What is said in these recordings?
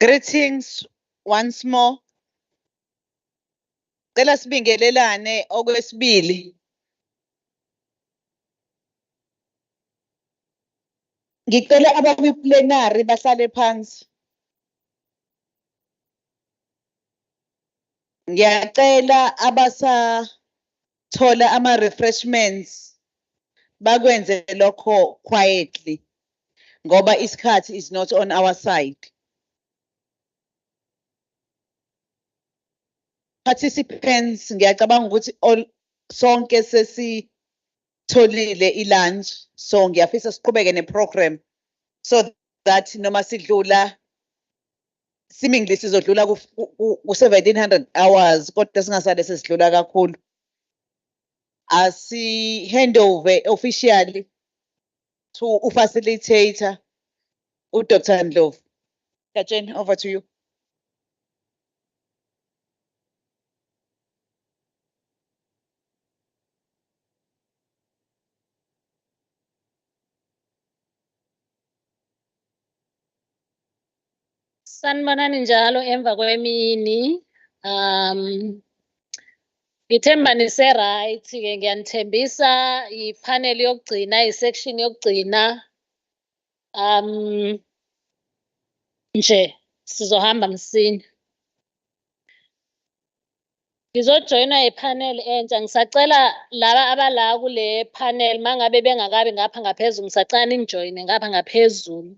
Greetings once more. Cela sibingelelane okwesibili. Ngicela abakwi-plenary bahlale phansi. Ngiyacela abasathola ama-refreshments bakwenze lokho quietly ngoba isikhathi is not on our side. Participants, ngiyacabanga ukuthi sonke sesitholile i-lunch, so ngiyafisa siqhubeke ne-program so that noma sidlula seemingly sizodlula ku-1700 hours kodwa singasale sesidlula kakhulu. Asi-hand over officially to ufacilitator uDr. Ndlovu. Gatsheni, over to you. Sanibonani njalo emva kwemini. Ngithemba nise right ke ngiyanithembisa ipanel yokugcina isection yokugcina nje sizohamba msinya. Ngizojoyina ipanel entsha ngisacela laba abala kule panel mangabe bengakabi ngapha ngaphezulu ngisacela ningijoyine ngapha ngaphezulu.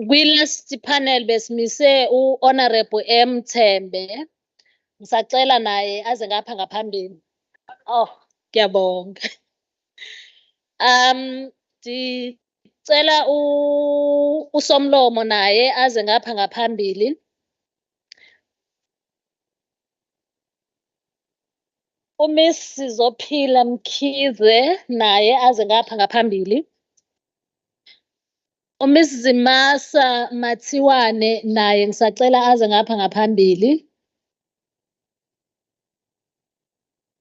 Kwi-last panel besimise u-Honorable M Thembe. Ngisacela naye aze ngapha ngaphambili. Oh, ngiyabonga. Ngicela uSomlomo naye aze ngapha ngaphambili. uMiss Sizophila Mkhize naye aze ngapha ngaphambili. uMiss Zimasa Mathiwane naye ngisacela aze ngapha ngaphambili.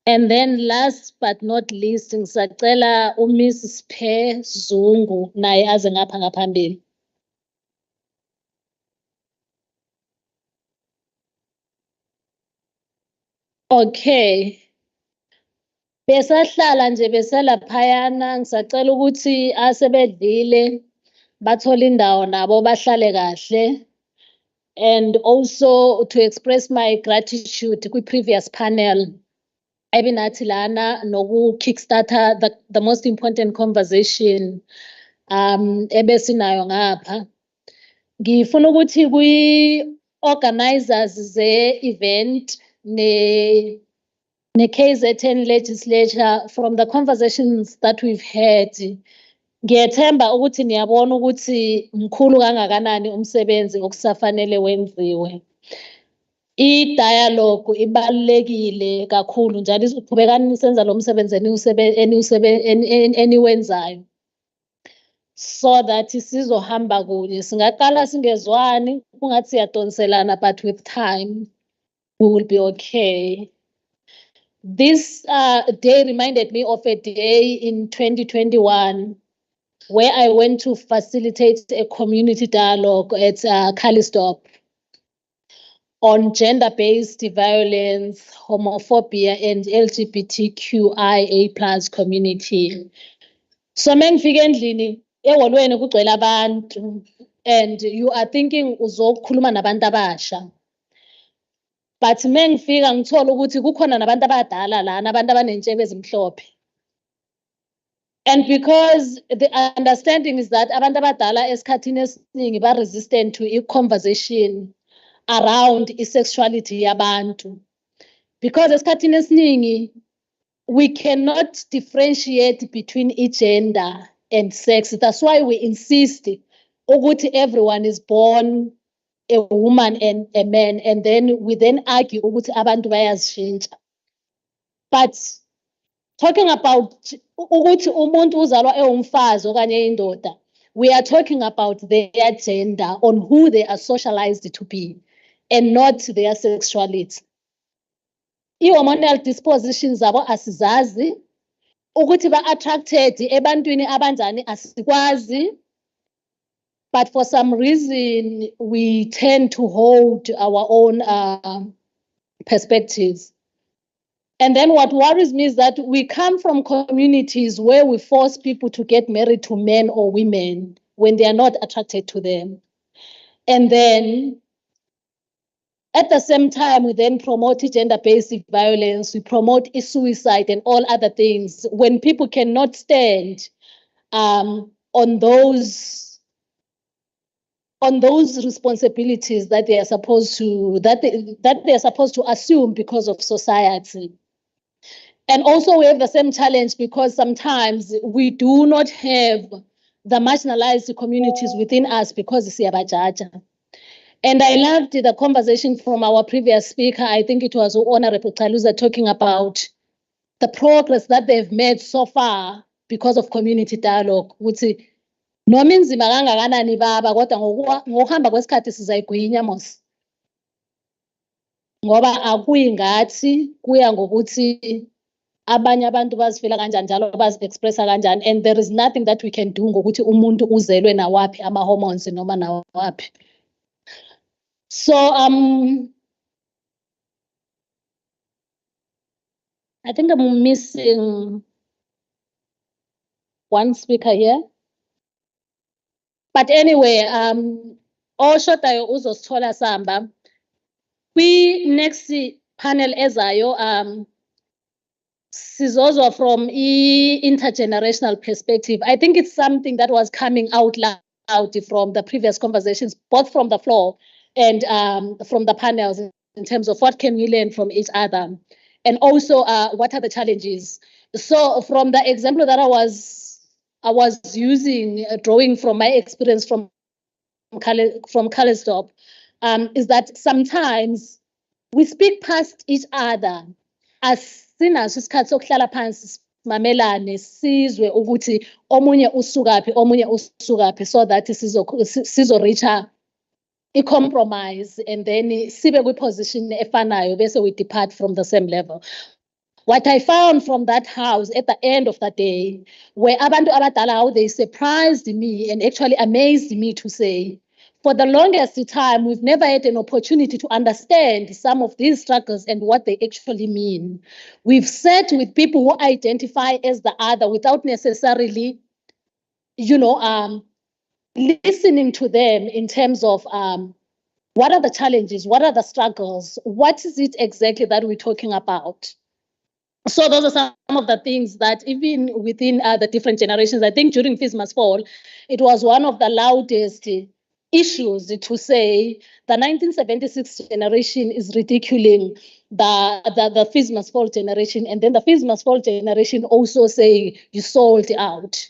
And then last but not least ngisacela uMiss Siphe Zungu naye aze ngapha ngaphambili. Okay. Besahlala nje beselaphayana ngisacela ukuthi asebedlile bathole indawo nabo bahlale kahle. And also to express my gratitude kwi-previous panel. Ebinathi lana noku kickstarter the most important conversation ebesinayo ngapha. Ngifuna ukuthi kwi-organizers ze-event ne-KZN Legislature from the conversations that we've had. Ngiyethemba ukuthi niyabona ukuthi mkhulu kangakanani umsebenzi okusafanele wenziwe. I-dialogue ibalulekile kakhulu njalo uqhubekani nisenza lo msebenzi eniwenzayo so that sizohamba kunye. Singaqala singezwani kungathi siyadonselana but with time we will be okay. This day reminded me of a day in 2021 where I went to facilitate a community dialogue at Calistop on gender-based violence, homophobia, and LGBTQIA+ community. So mengifike endlini eholweni kugcwele abantu and you are thinking uzokhuluma nabantu abasha. But mengifika ngithola ukuthi kukhona nabantu abadala lana abantu abanentshebe ezimhlophe. And because the understanding is that abantu abadala esikhathini esiningi ba resistant to i-conversation around i-sexuality yabantu. Because esikhathini esiningi we cannot differentiate between gender and sex. That's why we insist ukuthi everyone is born a woman and a man, and then we then argue ukuthi abantu bayazishintsha. But talking about ukuthi umuntu uzalwa ewumfazi okanye indoda, we are talking about their gender, on who they are socialized to be, and not their sexuality. I-hormonal dispositions zabo asizazi, ukuthi ba-attracted ebantwini abanjani asikwazi, but for some reason we tend to hold our own perspectives. And then what worries me is that we come from communities where we force people to get married to men or women when they are not attracted to them. And then at the same time, we then promote gender-based violence, we promote suicide and all other things when people cannot stand on those responsibilities that they are supposed to they are supposed to assume because of society. And also we have the same challenge because sometimes we do not have the marginalized communities within us because siyabajaja. And I loved the conversation from our previous speaker. I think it was Honorable Taluza talking about the progress that they've made so far because of community dialogue. Ukuthi noma inzima kangakanani baba kodwa ngokuhamba kwesikhathi sizayigwinya mos. Ngoba akuyingathi kuya ngokuthi abanye abantu bazifela kanjani njalo bazi-expressa kanjani, and there is nothing that we can do ngokuthi umuntu uzelwe nawaphi ama-hormones noma nawaphi. So I think I'm missing one speaker here. But anyway, oshodayo uzosithola samba. We next panel ezayo sizozwa from intergenerational perspective. I think it's something that was coming out loud from the previous conversations, both from the floor and from the panels, in terms of what can we learn from each other, and also what are the challenges. So from the example that I was using, drawing from my experience from Kalestop, is that sometimes we speak past each other as sinaso isikhathi sokuhlala phansi simamelane sizwe ukuthi omunye usukaphi so that sizo reach a compromise, and then sibe kwi-position efanayo bese we depart from the same level. What I found from that house at the end of the day were abantu abadala, how they surprised me and actually amazed me to say, for the longest time, we've never had an opportunity to understand some of these struggles and what they actually mean. We've sat with people who identify as the other without necessarily, listening to them in terms of what are the challenges, what are the struggles, what is it exactly that we're talking about. So those are some of the things that even within the different generations, I think during Fees Must Fall, it was one of the loudest issues to say the 1976 generation is ridiculing the Fees Must Fall generation, and then the Fees Must Fall generation also saying you sold out.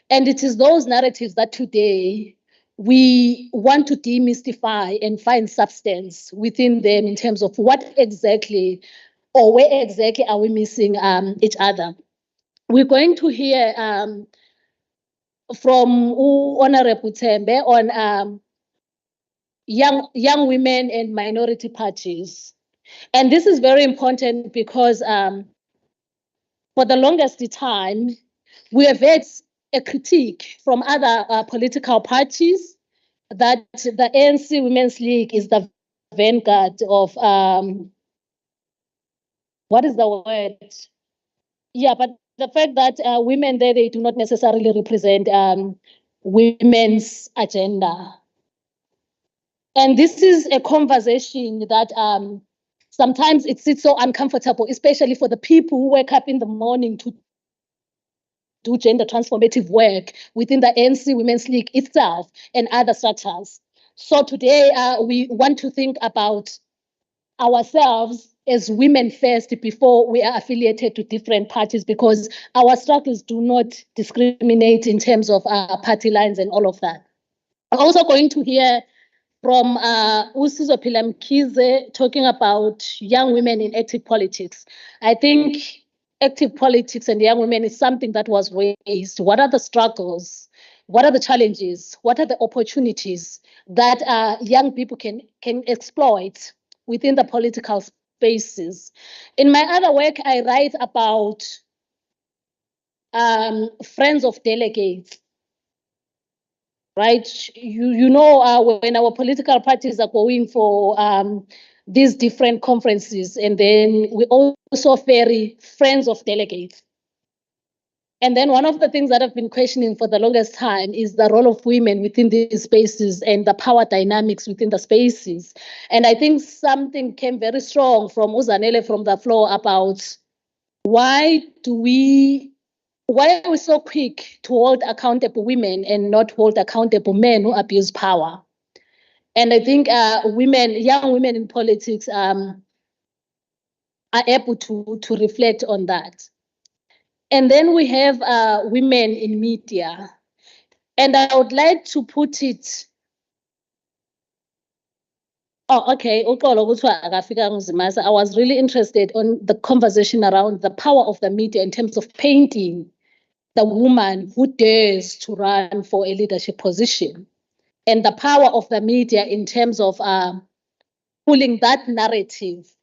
And it is those narratives that today we want to demystify and find substance within them in terms of what exactly or where exactly are we missing each other. We're going to hear from Honorable Tembe on young women and minority parties. And this is very important because for the longest time, we have had a critique from other political parties that the ANC Women's League is the vanguard of, what is the word? Yeah, but the fact that women there, they do not necessarily represent women's agenda. And this is a conversation that sometimes it sits so uncomfortable, especially for the people who wake up in the morning to do gender transformative work within the ANC Women's League itself and other structures. So today we want to think about ourselves as women first before we are affiliated to different parties, because our struggles do not discriminate in terms of party lines and all of that. I'm also going to hear from Usizo Mkhize talking about young women in active politics. I think active politics and young women is something that was raised. What are the struggles? What are the challenges? What are the opportunities that young people can exploit within the political spaces? In my other work, I write about friends of delegates. Right, you know, when our political parties are going for these different conferences, and then we also ferry friends of delegates. And then one of the things that I've been questioning for the longest time is the role of women within these spaces and the power dynamics within the spaces. And I think something came very strong from Uzanele from the floor about why are we so quick to hold accountable women and not hold accountable men who abuse power? And I think young women in politics are able to reflect on that. And then we have women in media. And I would like to put it. Oh, okay. I was really interested on the conversation around the power of the media in terms of painting the woman who dares to run for a leadership position, and the power of the media in terms of pulling that narrative,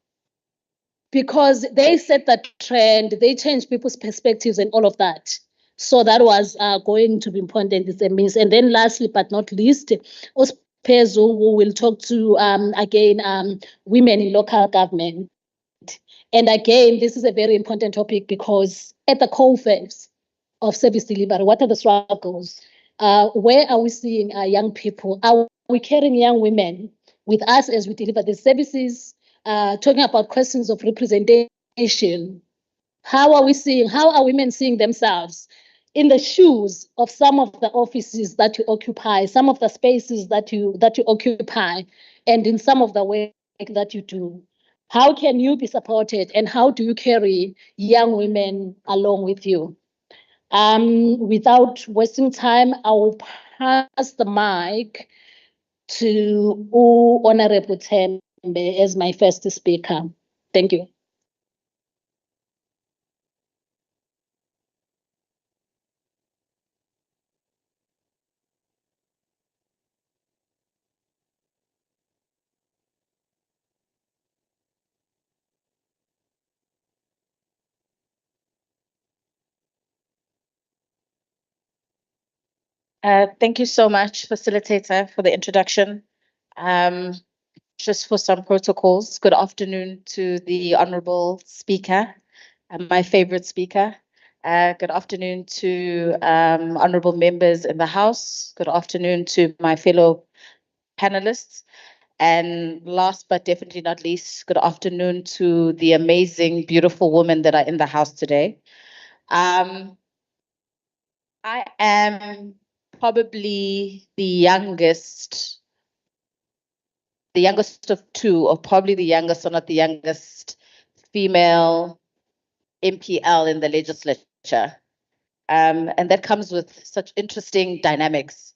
because they set the trend, they change people's perspectives and all of that. So that was going to be important. And then lastly, but not least, Ospezu, who will talk to, again, women in local government. And again, this is a very important topic because at the coalface of service delivery, what are the struggles? Where are we seeing our young people? Are we carrying young women with us as we deliver the services? Talking about questions of representation. How are women seeing themselves in the shoes of some of the offices that you occupy, some of the spaces that you occupy, and in some of the work that you do? How can you be supported, and how do you carry young women along with you? Without wasting time, I will pass the mic to Honorable Tembe as my first speaker. Thank you. Thank you so much, facilitator, for the introduction. Just for some protocols, good afternoon to the Honorable Speaker, my favorite speaker. Good afternoon to honorable members in the House. Good afternoon to my fellow panelists. And last but definitely not least, good afternoon to the amazing, beautiful women that are in the House today. I am probably the youngest of two, or probably the youngest or not the youngest female MPL in the legislature. And that comes with such interesting dynamics.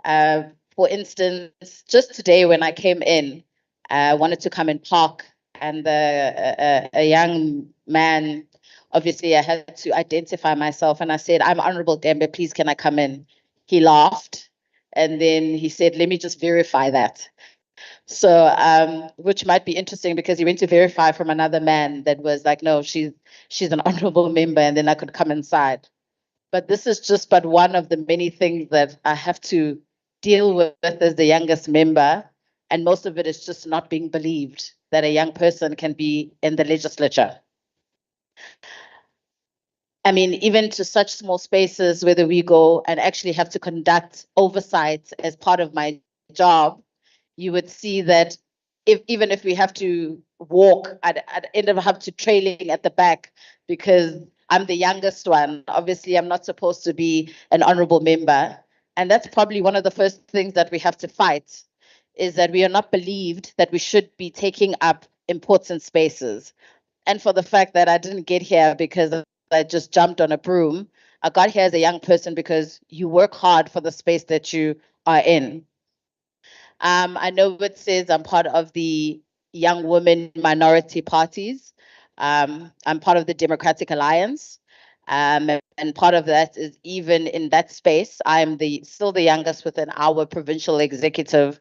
For instance, just today when I came in, I wanted to come and park, and a young man, obviously I had to identify myself, and I said, "I'm Honorable Dembe, please can I come in?" He laughed, and then he said, "Let me just verify that." So, which might be interesting because he went to verify from another man that was like, "No, she's an honorable member," and then I could come inside. But this is just but one of the many things that I have to deal with as the youngest member. And most of it is just not being believed that a young person can be in the legislature. I mean, even to such small spaces, whether we go and actually have to conduct oversight as part of my job, you would see that even if we have to walk, I'd end up have to trailing at the back because I'm the youngest one. Obviously, I'm not supposed to be an honorable member. And that's probably one of the first things that we have to fight, is that we are not believed that we should be taking up important spaces. And for the fact that I didn't get here because I just jumped on a broom, I got here as a young person because you work hard for the space that you are in. I know it says I'm part of the Young Women Minority Parties. I'm part of the Democratic Alliance. And part of that is even in that space, I'm still the youngest within our provincial executive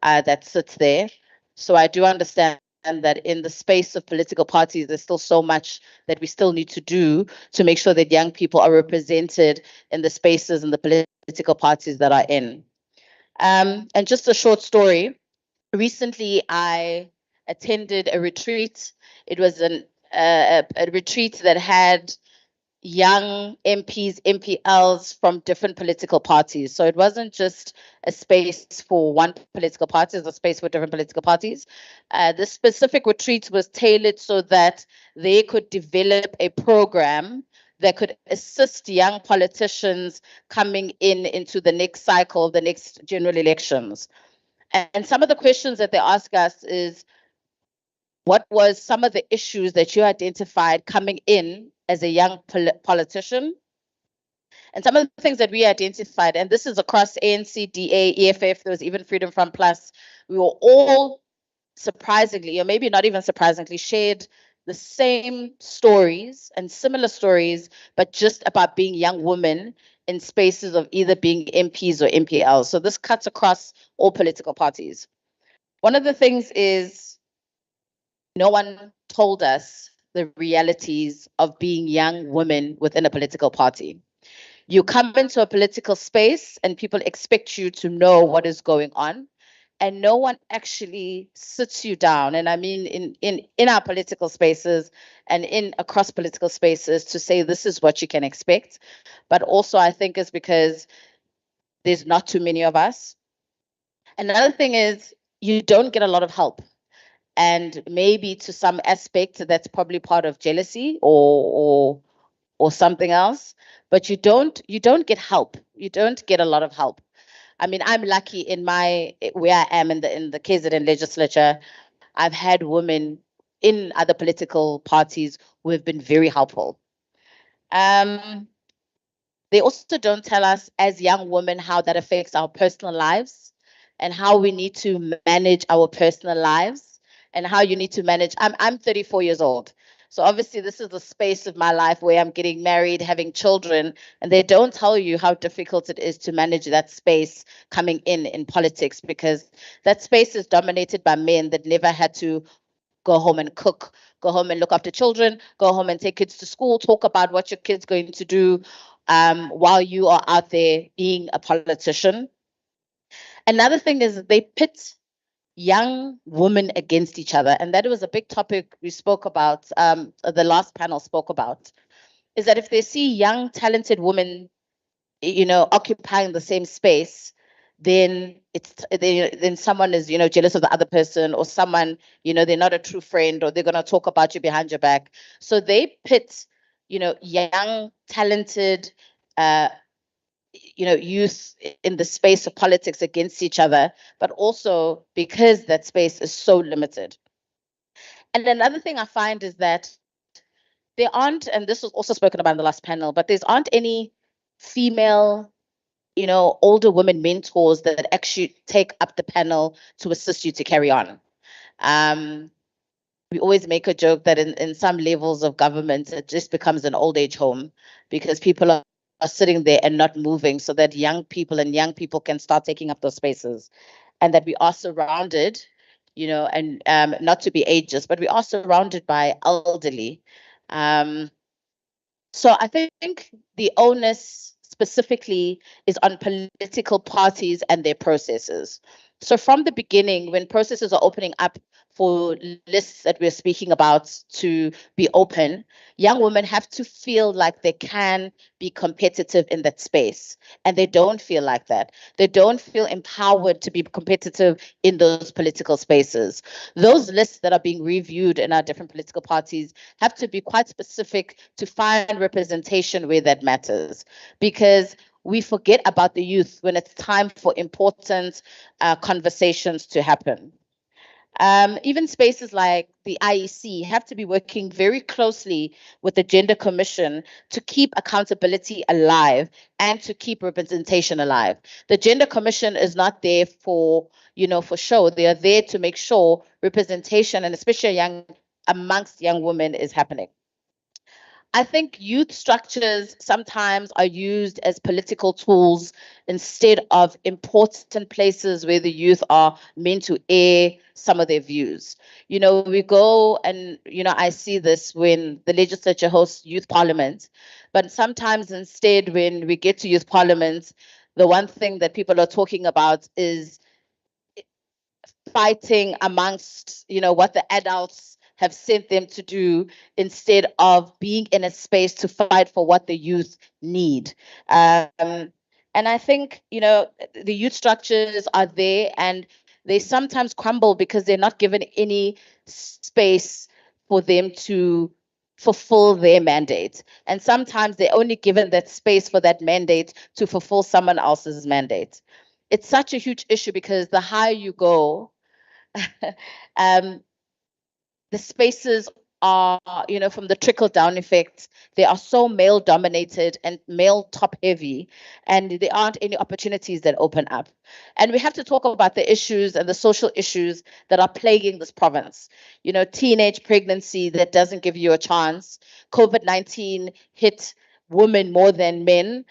that sits there. So I do understand that in the space of political parties, there's still so much that we still need to do to make sure that young people are represented in the spaces and the political parties that are in. And just a short story. Recently, I attended a retreat. It was a retreat that had young MPs, MPLs from different political parties. So it wasn't just a space for one political party, it was a space for different political parties. This specific retreat was tailored so that they could develop a program that could assist young politicians coming into the next cycle, the next general elections. And some of the questions that they ask us is, what was some of the issues that you identified coming in as a young politician? And some of the things that we identified, and this is across ANC, DA, EFF, there was even Freedom Front Plus, we were all surprisingly, or maybe not even surprisingly, shared the same stories and similar stories, but just about being young women in spaces of either being MPs or MPLs. So this cuts across all political parties. One of the things is no one told us the realities of being young women within a political party. You come into a political space and people expect you to know what is going on, and no one actually sits you down. And I mean in our political spaces and in across political spaces to say this is what you can expect. But also I think it's because there's not too many of us. Another thing is you don't get a lot of help. And maybe to some aspect that's probably part of jealousy or something else, but you don't get help. You don't get a lot of help. I mean, I'm lucky in where I am in the KZN legislature. I've had women in other political parties who have been very helpful. They also don't tell us as young women how that affects our personal lives and how we need to manage our personal lives and how you need to manage. I'm 34 years old. So obviously this is the space of my life where I'm getting married, having children, and they don't tell you how difficult it is to manage that space coming in politics, because that space is dominated by men that never had to go home and cook, go home and look after children, go home and take kids to school, talk about what your kid's going to do while you are out there being a politician. Another thing is they pit young women against each other. And that was a big topic we spoke about, the last panel spoke about, is that if they see young, talented women, occupying the same space, then then someone is, jealous of the other person, or someone, they're not a true friend, or they're going to talk about you behind your back. So they pit, young, talented, youth in the space of politics against each other, but also because that space is so limited. And another thing I find is that there aren't, and this was also spoken about in the last panel, but there aren't any female, older women mentors that actually take up the panel to assist you to carry on. We always make a joke that in some levels of government, it just becomes an old age home because people are sitting there and not moving, so that young people can start taking up those spaces, and that we are surrounded, and not to be ageist, but we are surrounded by elderly. So I think the onus specifically is on political parties and their processes. So from the beginning, when processes are opening up for lists that we're speaking about to be open, young women have to feel like they can be competitive in that space. And they don't feel like that. They don't feel empowered to be competitive in those political spaces. Those lists that are being reviewed in our different political parties have to be quite specific to find representation where that matters. Because we forget about the youth when it's time for important conversations to happen. Even spaces like the IEC have to be working very closely with the Gender Commission to keep accountability alive and to keep representation alive. The Gender Commission is not there for, for show. They are there to make sure representation, and especially amongst young women, is happening. I think youth structures sometimes are used as political tools instead of important places where the youth are meant to air some of their views. We go and, I see this when the legislature hosts youth parliament, but sometimes instead when we get to youth parliament, the one thing that people are talking about is fighting amongst, what the adults have sent them to do instead of being in a space to fight for what the youth need. And I think, the youth structures are there and they sometimes crumble because they're not given any space for them to fulfill their mandate. And sometimes they're only given that space for that mandate to fulfill someone else's mandate. It's such a huge issue because the higher you go, the spaces are, from the trickle down effect, they are so male dominated and male top heavy, and there aren't any opportunities that open up. And we have to talk about the issues and the social issues that are plaguing this province. Teenage pregnancy that doesn't give you a chance. COVID-19 hit women more than men.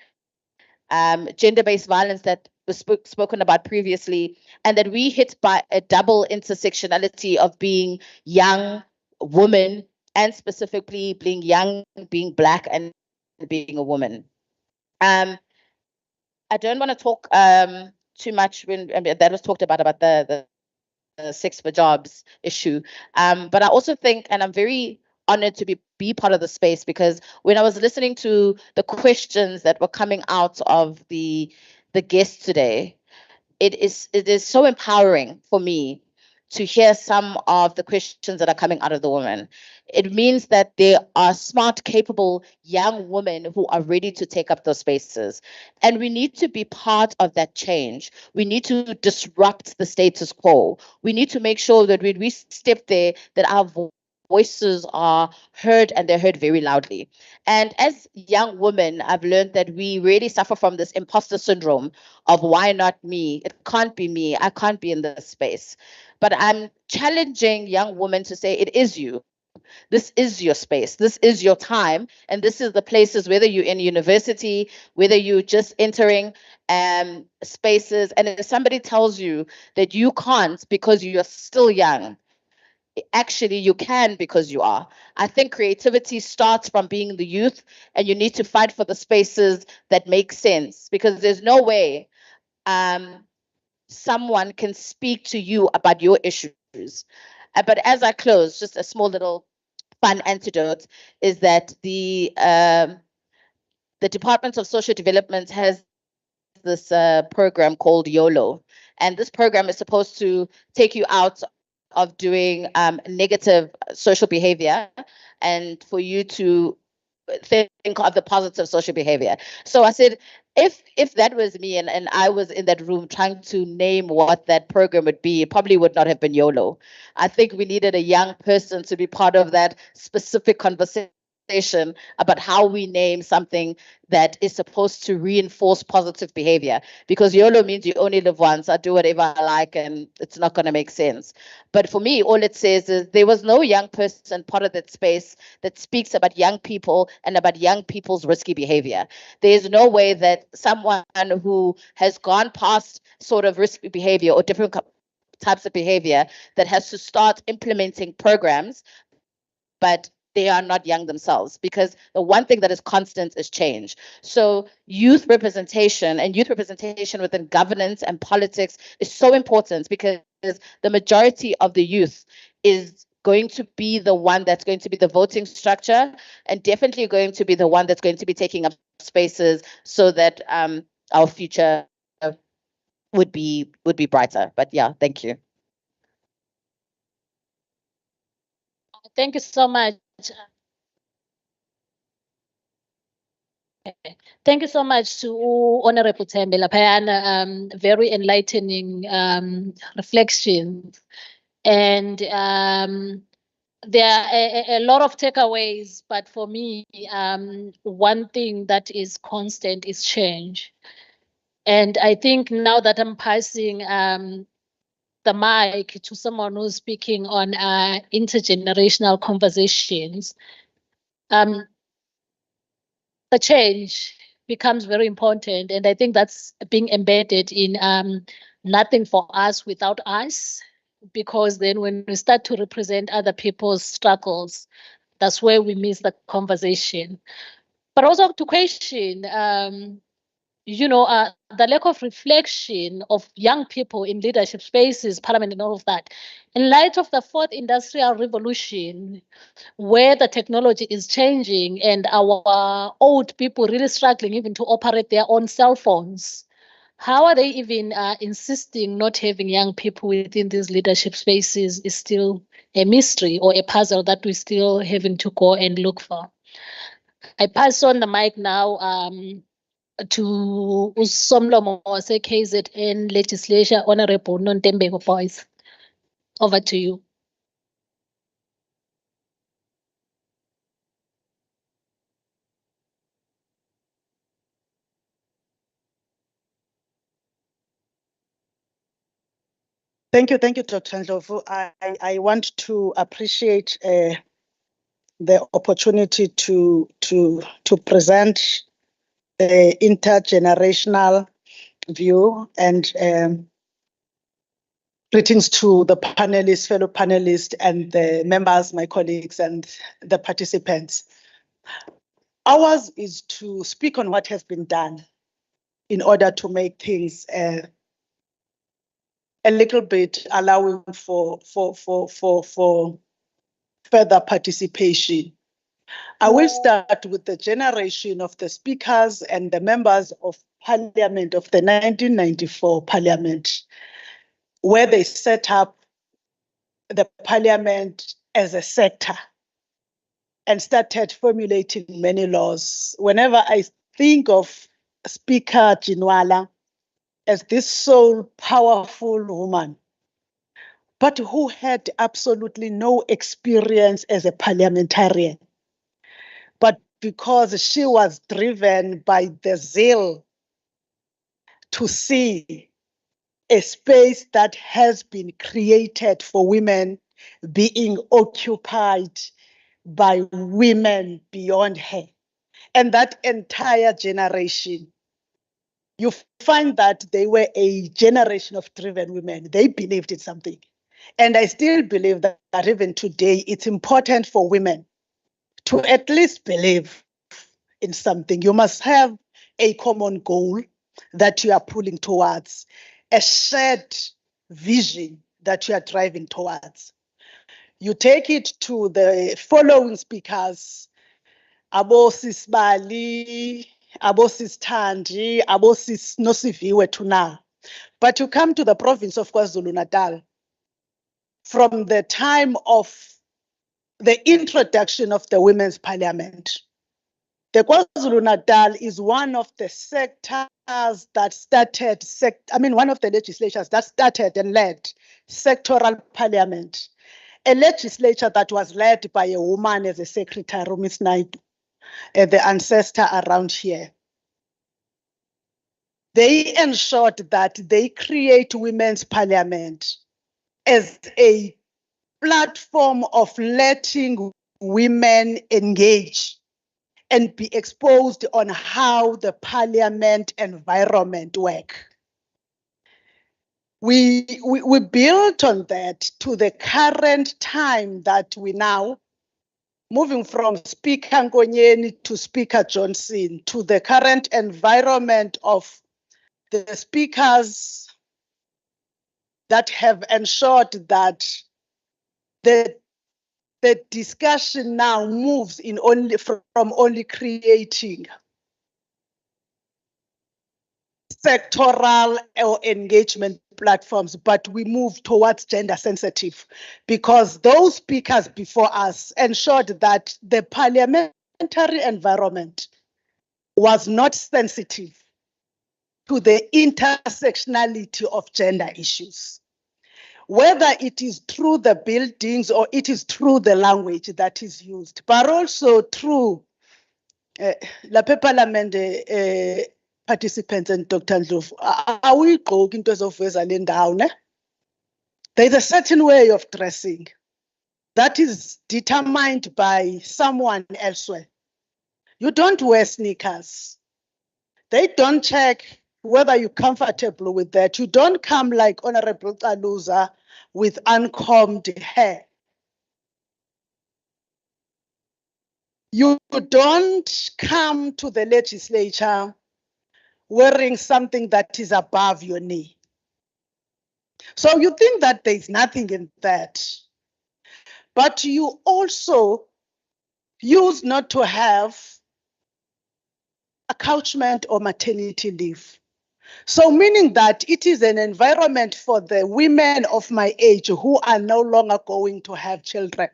Gender-based violence that was spoken about previously, and that we hit by a double intersectionality of being young woman and specifically being young, being Black, and being a woman. I don't want to talk too much when that was talked about the sex for jobs issue, but I also think, and I'm very honored to be part of the space, because when I was listening to the questions that were coming out of the guests today, it is so empowering for me to hear some of the questions that are coming out of the women. It means that there are smart, capable young women who are ready to take up those spaces. And we need to be part of that change. We need to disrupt the status quo. We need to make sure that when we step there, that our voices are heard, and they're heard very loudly. And as young women, I've learned that we really suffer from this imposter syndrome of why not me? It can't be me. I can't be in this space. But I'm challenging young women to say it is you. This is your space. This is your time. And this is the places, whether you're in university, whether you're just entering spaces. And if somebody tells you that you can't because you're still young, actually you can because you are. I think creativity starts from being the youth, and you need to fight for the spaces that make sense, because there's no way someone can speak to you about your issues. But as I close, just a small little fun antidote is that the Department of Social Development has this program called YOLO, and this program is supposed to take you out of doing negative social behavior and for you to think of the positive social behavior. So I said, if that was me and I was in that room trying to name what that program would be, it probably would not have been YOLO. I think we needed a young person to be part of that specific conversation about how we name something that is supposed to reinforce positive behavior, because YOLO means you only live once. I do whatever I like and it's not going to make sense. But for me, all it says is there was no young person part of that space that speaks about young people and about young people's risky behavior. There's no way that someone who has gone past sort of risky behavior or different types of behavior that has to start implementing programs, but they are not young themselves, because the one thing that is constant is change. So youth representation and youth representation within governance and politics is so important, because the majority of the youth is going to be the one that's going to be the voting structure, and definitely going to be the one that's going to be taking up spaces so that our future would be brighter. But yeah, thank you. Thank you so much. Thank you so much to Honorable Thembe Lapayana. Very enlightening reflections. And there are a lot of takeaways, but for me, one thing that is constant is change. And I think now that I'm passing the mic to someone who's speaking on intergenerational conversations, the change becomes very important. And I think that's being embedded in nothing for us without us, because then when we start to represent other people's struggles, that's where we miss the conversation. But also to question, the lack of reflection of young people in leadership spaces, parliament, and all of that. In light of the fourth industrial revolution, where the technology is changing and our old people really struggling even to operate their own cell phones, how are they even insisting not having young people within these leadership spaces is still a mystery or a puzzle that we're still having to go and look for. I pass on the mic now to Usomlomo Mose, KZN Legislature, Honorable Nontembeko Boys. Over to you. Thank you, Dr. Ndlovu. I want to appreciate the opportunity to present the intergenerational view, and greetings to the panelists, fellow panelists, and the members, my colleagues, and the participants. Ours is to speak on what has been done in order to make things a little bit allowing for further participation. I will start with the generation of the speakers and the members of Parliament of the 1994 Parliament, where they set up the Parliament as a sector and started formulating many laws. Whenever I think of Speaker Jinwala as this so powerful woman, but who had absolutely no experience as a parliamentarian, but because she was driven by the zeal to see a space that has been created for women being occupied by women beyond her. And that entire generation, you find that they were a generation of driven women. They believed in something. And I still believe that even today, it's important for women to at least believe in something. You must have a common goal that you are pulling towards, a shared vision that you are driving towards. You take it to the following speakers, Abo Sisbali, Abo Sistandi, Abo Sis Nosiviwe to now. But you come to the province of KwaZulu-Natal, from the time of the introduction of the Women's Parliament, the KwaZulu-Natal is one of the sectors that started, one of the legislatures that started and led sectoral parliament, a legislature that was led by a woman as a secretary, Ms. Naidu, the ancestor around here. They ensured that they create Women's Parliament as a platform of letting women engage and be exposed on how the parliament environment work. We built on that to the current time that we now moving from Speaker Nkonyeni to Speaker Johnson to the current environment of the speakers that have ensured that the discussion now moves in from only creating sectoral or engagement platforms, but we move towards gender sensitive, because those speakers before us ensured that the parliamentary environment was not sensitive to the intersectionality of gender issues, whether it is through the buildings or it is through the language that is used, but also through la parliament participants and Dr. Ndlovu. Awuyigqoki into ezoveza le ndawo, ne? There's a certain way of dressing that is determined by someone elsewhere. You don't wear sneakers. They don't check whether you're comfortable with that. You don't come like Honorable Taluza with uncombed hair. You don't come to the legislature wearing something that is above your knee. So you think that there's nothing in that. But you also use not to have accouchment or maternity leave. So meaning that it is an environment for the women of my age who are no longer going to have children.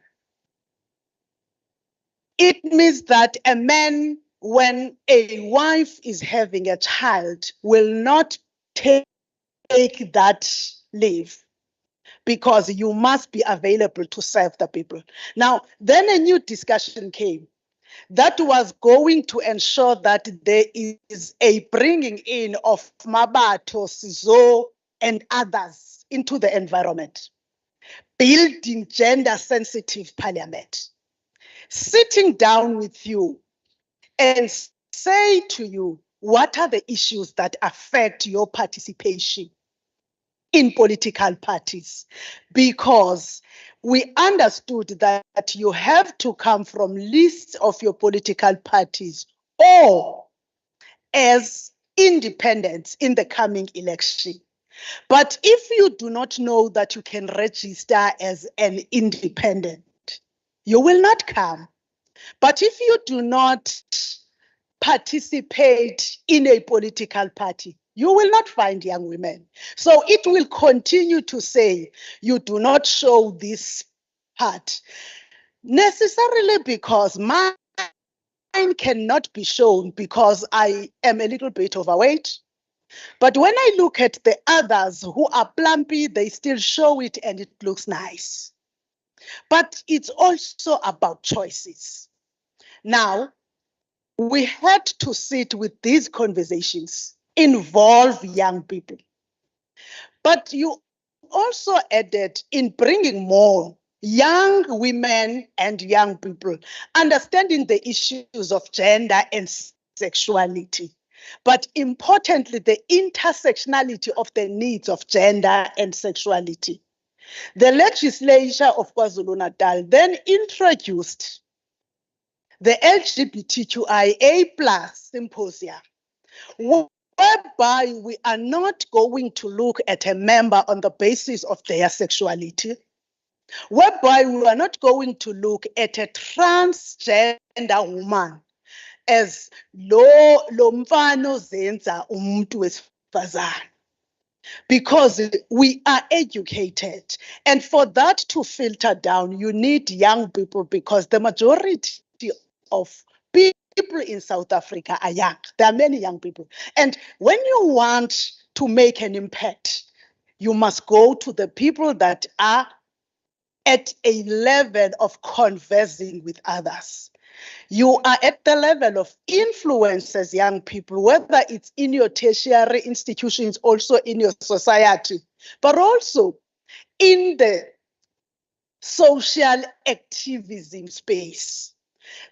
It means that a man, when a wife is having a child, will not take that leave, because you must be available to serve the people. Now, then a new discussion came that was going to ensure that there is a bringing in of Mabato, Sizo, and others into the environment, building gender-sensitive parliament, sitting down with you and say to you, what are the issues that affect your participation in political parties? Because we understood that you have to come from lists of your political parties or as independents in the coming election. But if you do not know that you can register as an independent, you will not come. But if you do not participate in a political party, you will not find young women. So it will continue to say, you do not show this part, necessarily because mine cannot be shown because I am a little bit overweight. But when I look at the others who are plumpy, they still show it and it looks nice. But it's also about choices. Now, we had to sit with these conversations, involve young people. But you also added in bringing more young women and young people, understanding the issues of gender and sexuality, but importantly, the intersectionality of the needs of gender and sexuality. The legislature of KwaZulu-Natal then introduced the LGBTQIA+ Symposium, whereby we are not going to look at a member on the basis of their sexuality, whereby we are not going to look at a transgender woman as lo mfana ozenza umuntu wesifazane, because we are educated. And for that to filter down, you need young people, because the majority of people in South Africa are young. There are many young people. And when you want to make an impact, you must go to the people that are at a level of conversing with others. You are at the level of influence as young people, whether it's in your tertiary institutions, also in your society, but also in the social activism space.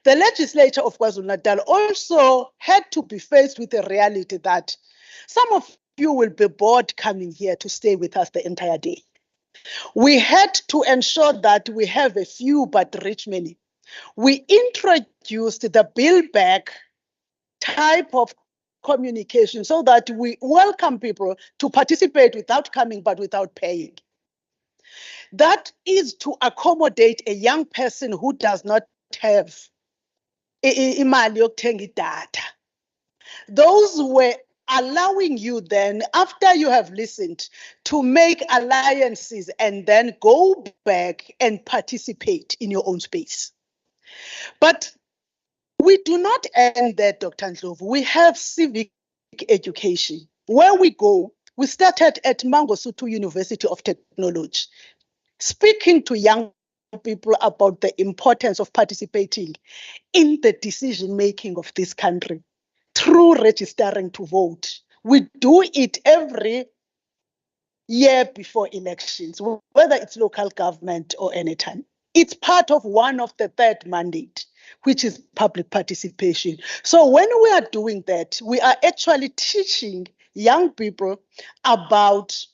The legislature of KwaZulu-Natal also had to be faced with the reality that some of you will be bored coming here to stay with us the entire day. We had to ensure that we have a few but rich many. We introduced the bill back type of communication so that we welcome people to participate without coming but without paying. That is to accommodate a young person who does not have imali yokuthenga idatha. Those were allowing you then, after you have listened, to make alliances and then go back and participate in your own space. But we do not end there, Dr. Ndlovu. We have civic education. Where we go, we started at Mangosuthu University of Technology, speaking to young people about the importance of participating in the decision-making of this country through registering to vote. We do it every year before elections, whether it's local government or any time. It's part of one of the third mandate, which is public participation. So when we are doing that, we are actually teaching young people about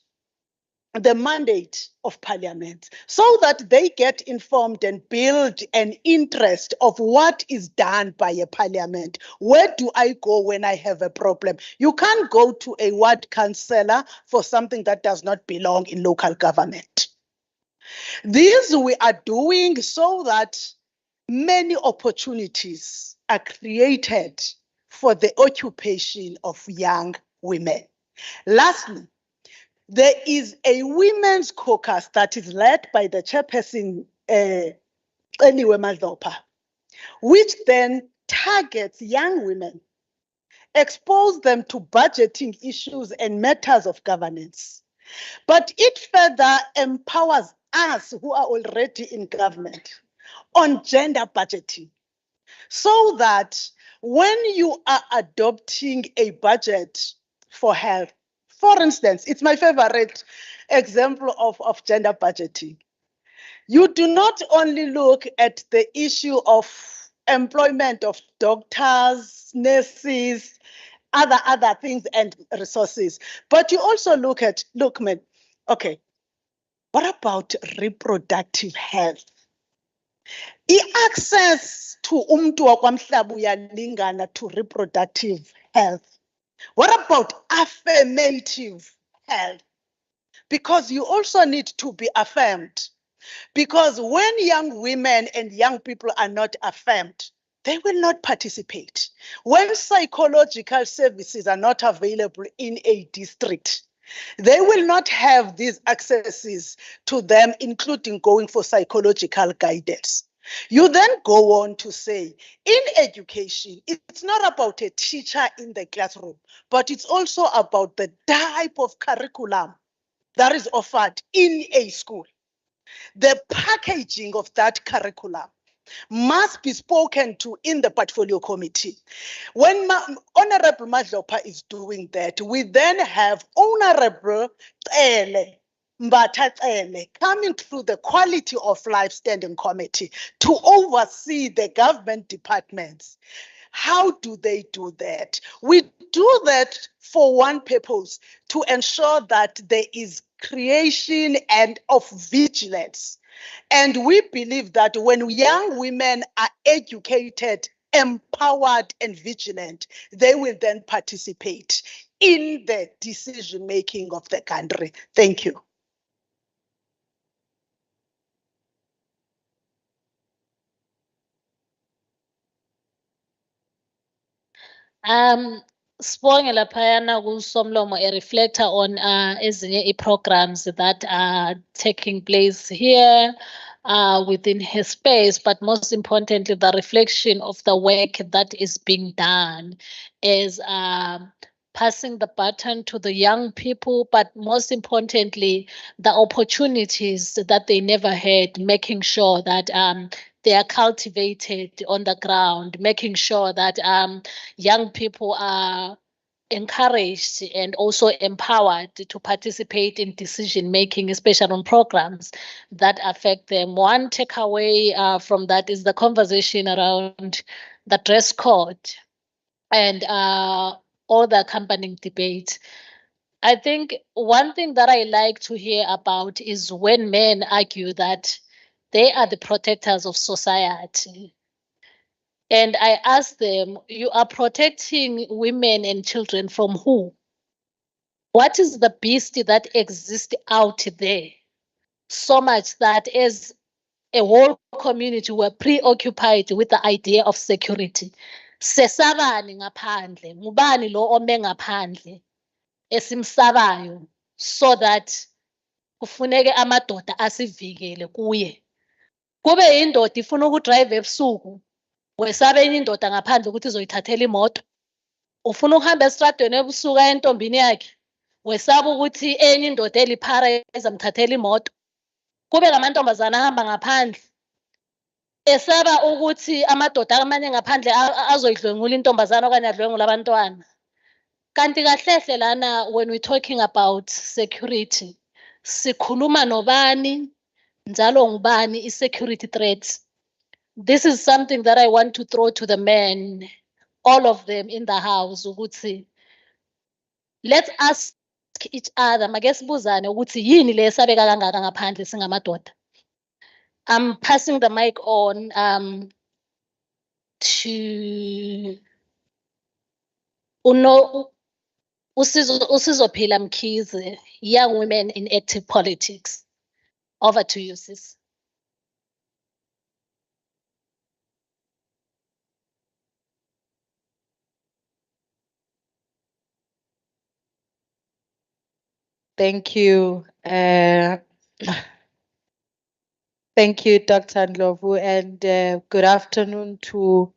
the mandate of parliament so that they get informed and build an interest of what is done by a parliament. Where do I go when I have a problem? You can't go to a ward councillor for something that does not belong in local government. These we are doing so that many opportunities are created for the occupation of young women. Lastly, there is a women's caucus that is led by the chairperson, Eliwe Madlopa, which then targets young women, expose them to budgeting issues and matters of governance. But it further empowers us who are already in government on gender budgeting, so that when you are adopting a budget for health, for instance, it's my favorite example of gender budgeting. You do not only look at the issue of employment of doctors, nurses, other things and resources, but you also look, man, okay, what about reproductive health? I-access to umuntu wakwamhlaba uyalingana to reproductive health. What about affirmative health? Because you also need to be affirmed. Because when young women and young people are not affirmed, they will not participate. When psychological services are not available in a district, they will not have these accesses to them, including going for psychological guidance. You then go on to say, in education, it's not about a teacher in the classroom, but it's also about the type of curriculum that is offered in a school. The packaging of that curriculum must be spoken to in the portfolio committee. When Honorable Madlopa is doing that, we then have Honorable Mbatha coming through the Quality of Life Standing Committee to oversee the government departments. How do they do that? We do that for one purpose, to ensure that there is creation and of vigilance. And we believe that when young women are educated, empowered, and vigilant, they will then participate in the decision making of the country. Thank you. Sibonge laphayana kuSomlomo a reflector on ezinye i-programs that are taking place here within his space, but most importantly, the reflection of the work that is being done is passing the baton to the young people, but most importantly, the opportunities that they never had, making sure that they are cultivated on the ground, making sure that young people are encouraged and also empowered to participate in decision making, especially on programs that affect them. One takeaway from that is the conversation around the dress code and all the accompanying debates. I think one thing that I like to hear about is when men argue that They are the protectors of society. And I asked them, you are protecting women and children from who? What is the beast that exists out there? So much that as a whole community were preoccupied with the idea of security. Sesabani ngaphandle, ngubani lo ome ngaphandle esimsabayo, so that kufuneke amadoda asivikele kuye. Kube indoda ifuna ukudrive ebusuku, wesabe enye indoda ngaphandle ukuthi izoyithathela imoto. Ufuna ukuhamba esitradweni ebusuku entombini yakhe, wesaba ukuthi enye indoda eliphara izamthathela imoto. Kube ngamantombazana ahamba ngaphandle esaba ukuthi amadoda amanye ngaphandle azoyidlwengula intombazana okanye adlwengula abantwana. Kanti kahlehle lana, when we're talking about security, sikhuluma nobani, njalo ngubani i-security threats. This is something that I want to throw to the men, all of them in the house, ukuthi let's ask each other, make sibuzane ukuthi yini le esabeka kangaka ngaphandle singamadoda. I'm passing the mic on to Usizophila Mkhize, Young Women in Active Politics. Over to you, sis. Thank you. Thank you, Dr. Ndlovu, and good afternoon to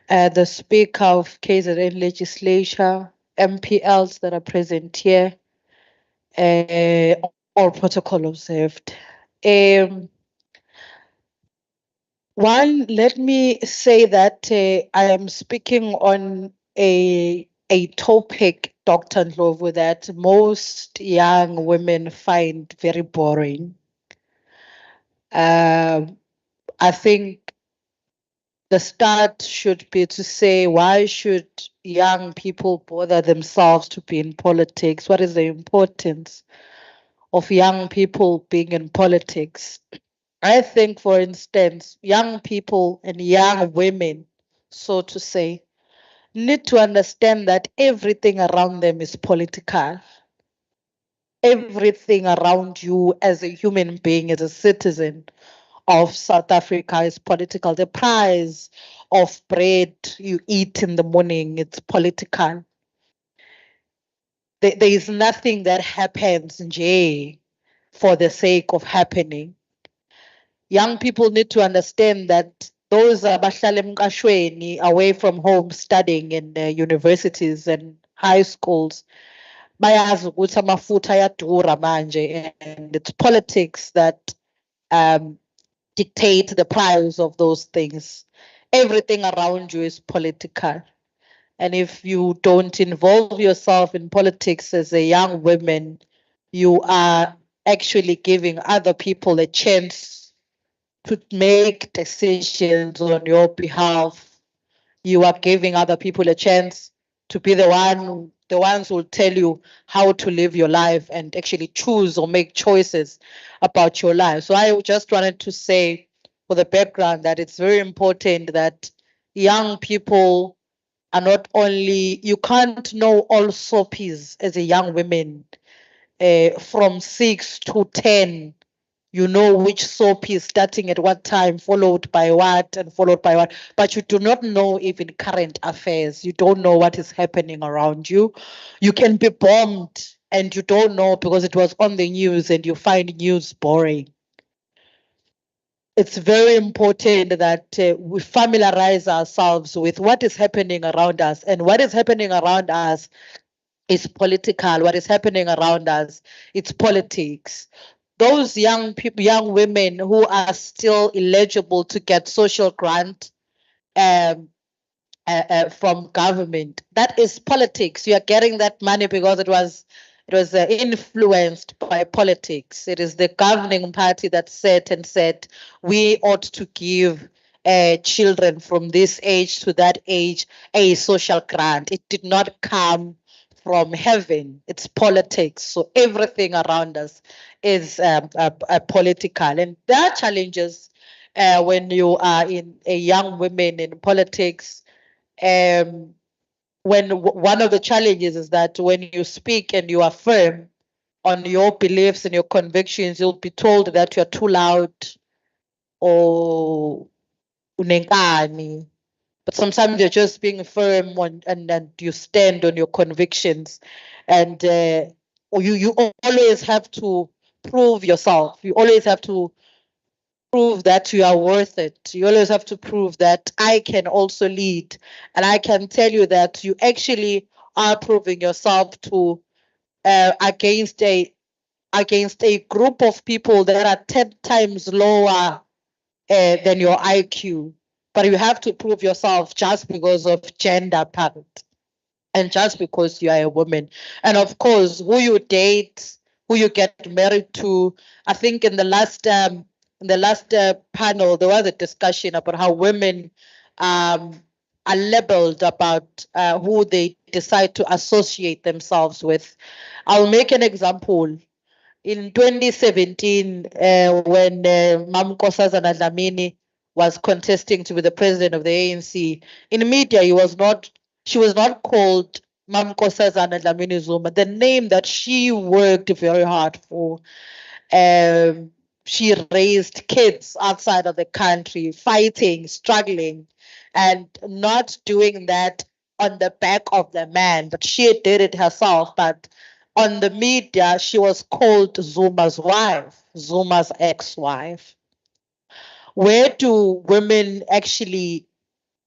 the Speaker of KZN Legislature, MPLs that are present here, all protocol observed. One, let me say that I am speaking on a topic, Dr. Ndlovu, that most young women find very boring. I think the start should be to say, why should young people bother themselves to be in politics? What is the importance of young people being in politics? I think, for instance, young people and young women, so to say, need to understand that everything around them is political. Everything around you as a human being, as a citizen of South Africa is political. The price of bread you eat in the morning, it's political. There is nothing that happens for the sake of happening. Young people need to understand that those abahlala emqashweni away from home studying in universities and high schools, bayazi ukuthi amafutha ayadura manje, and it's politics that dictate the price of those things. Everything around you is political. And if you don't involve yourself in politics as a young woman, you are actually giving other people a chance to make decisions on your behalf. You are giving other people a chance to be the ones who will tell you how to live your life and actually choose or make choices about your life. So I just wanted to say for the background that it's very important that young people are not only, you can't know all soapies as a young woman from 6 to 10. You know which soap is starting at what time, followed by what, and followed by what, but you do not know even current affairs. You don't know what is happening around you. You can be bombed and you don't know because it was on the news and you find news boring. It's very important that we familiarize ourselves with what is happening around us, and what is happening around us is political. What is happening around us, it's politics. Those young people, young women who are still eligible to get social grant from government, that is politics. You are getting that money because it was influenced by politics. It is the governing party that said we ought to give children from this age to that age a social grant. It did not come from heaven. It's politics. So everything around us is political. And there are challenges when you are in a young woman in politics. One of the challenges is that when you speak and you are firm on your beliefs and your convictions, you'll be told that you're too loud or unenkani. But sometimes you're just being firm and you stand on your convictions, and you always have to prove yourself. You always have to prove that you are worth it. You always have to prove that I can also lead, and I can tell you that you actually are proving yourself to against a group of people that are 10 times lower than your IQ. But you have to prove yourself just because of gender parent and just because you are a woman. And of course, who you date, who you get married to. I think in the last panel, there was a discussion about how women are labeled about who they decide to associate themselves with. I'll make an example. In 2017, when Mam Nkosazana Dlamini was contesting to be the president of the ANC, in the media, she was not called Mam Nkosazana Dlamini Zuma, the name that she worked very hard for. She raised kids outside of the country, fighting, struggling, and not doing that on the back of the man, but she did it herself. But on the media, she was called Zuma's wife, Zuma's ex-wife. Where do women actually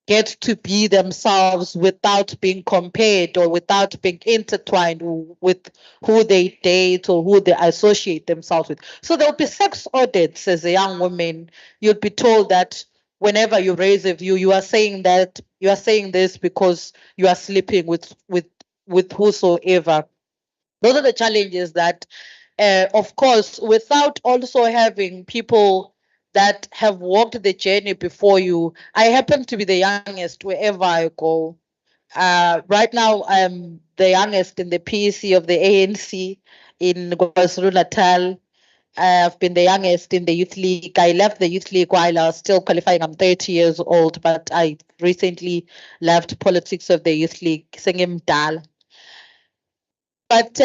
get to be themselves without being compared or without being intertwined with who they date or who they associate themselves with? So there'll be sex audits as a young woman. You'll be told that whenever you raise a view, you are saying this because you are sleeping with whosoever. Those are the challenges that, of course, without also having people that have walked the journey before you. I happen to be the youngest wherever I go. Right now, I'm the youngest in the PEC of the ANC in KwaZulu-Natal. I've been the youngest in the Youth League. I left the Youth League while I was still qualifying. I'm 30 years old, but I recently left politics of the Youth League, singing Dal. But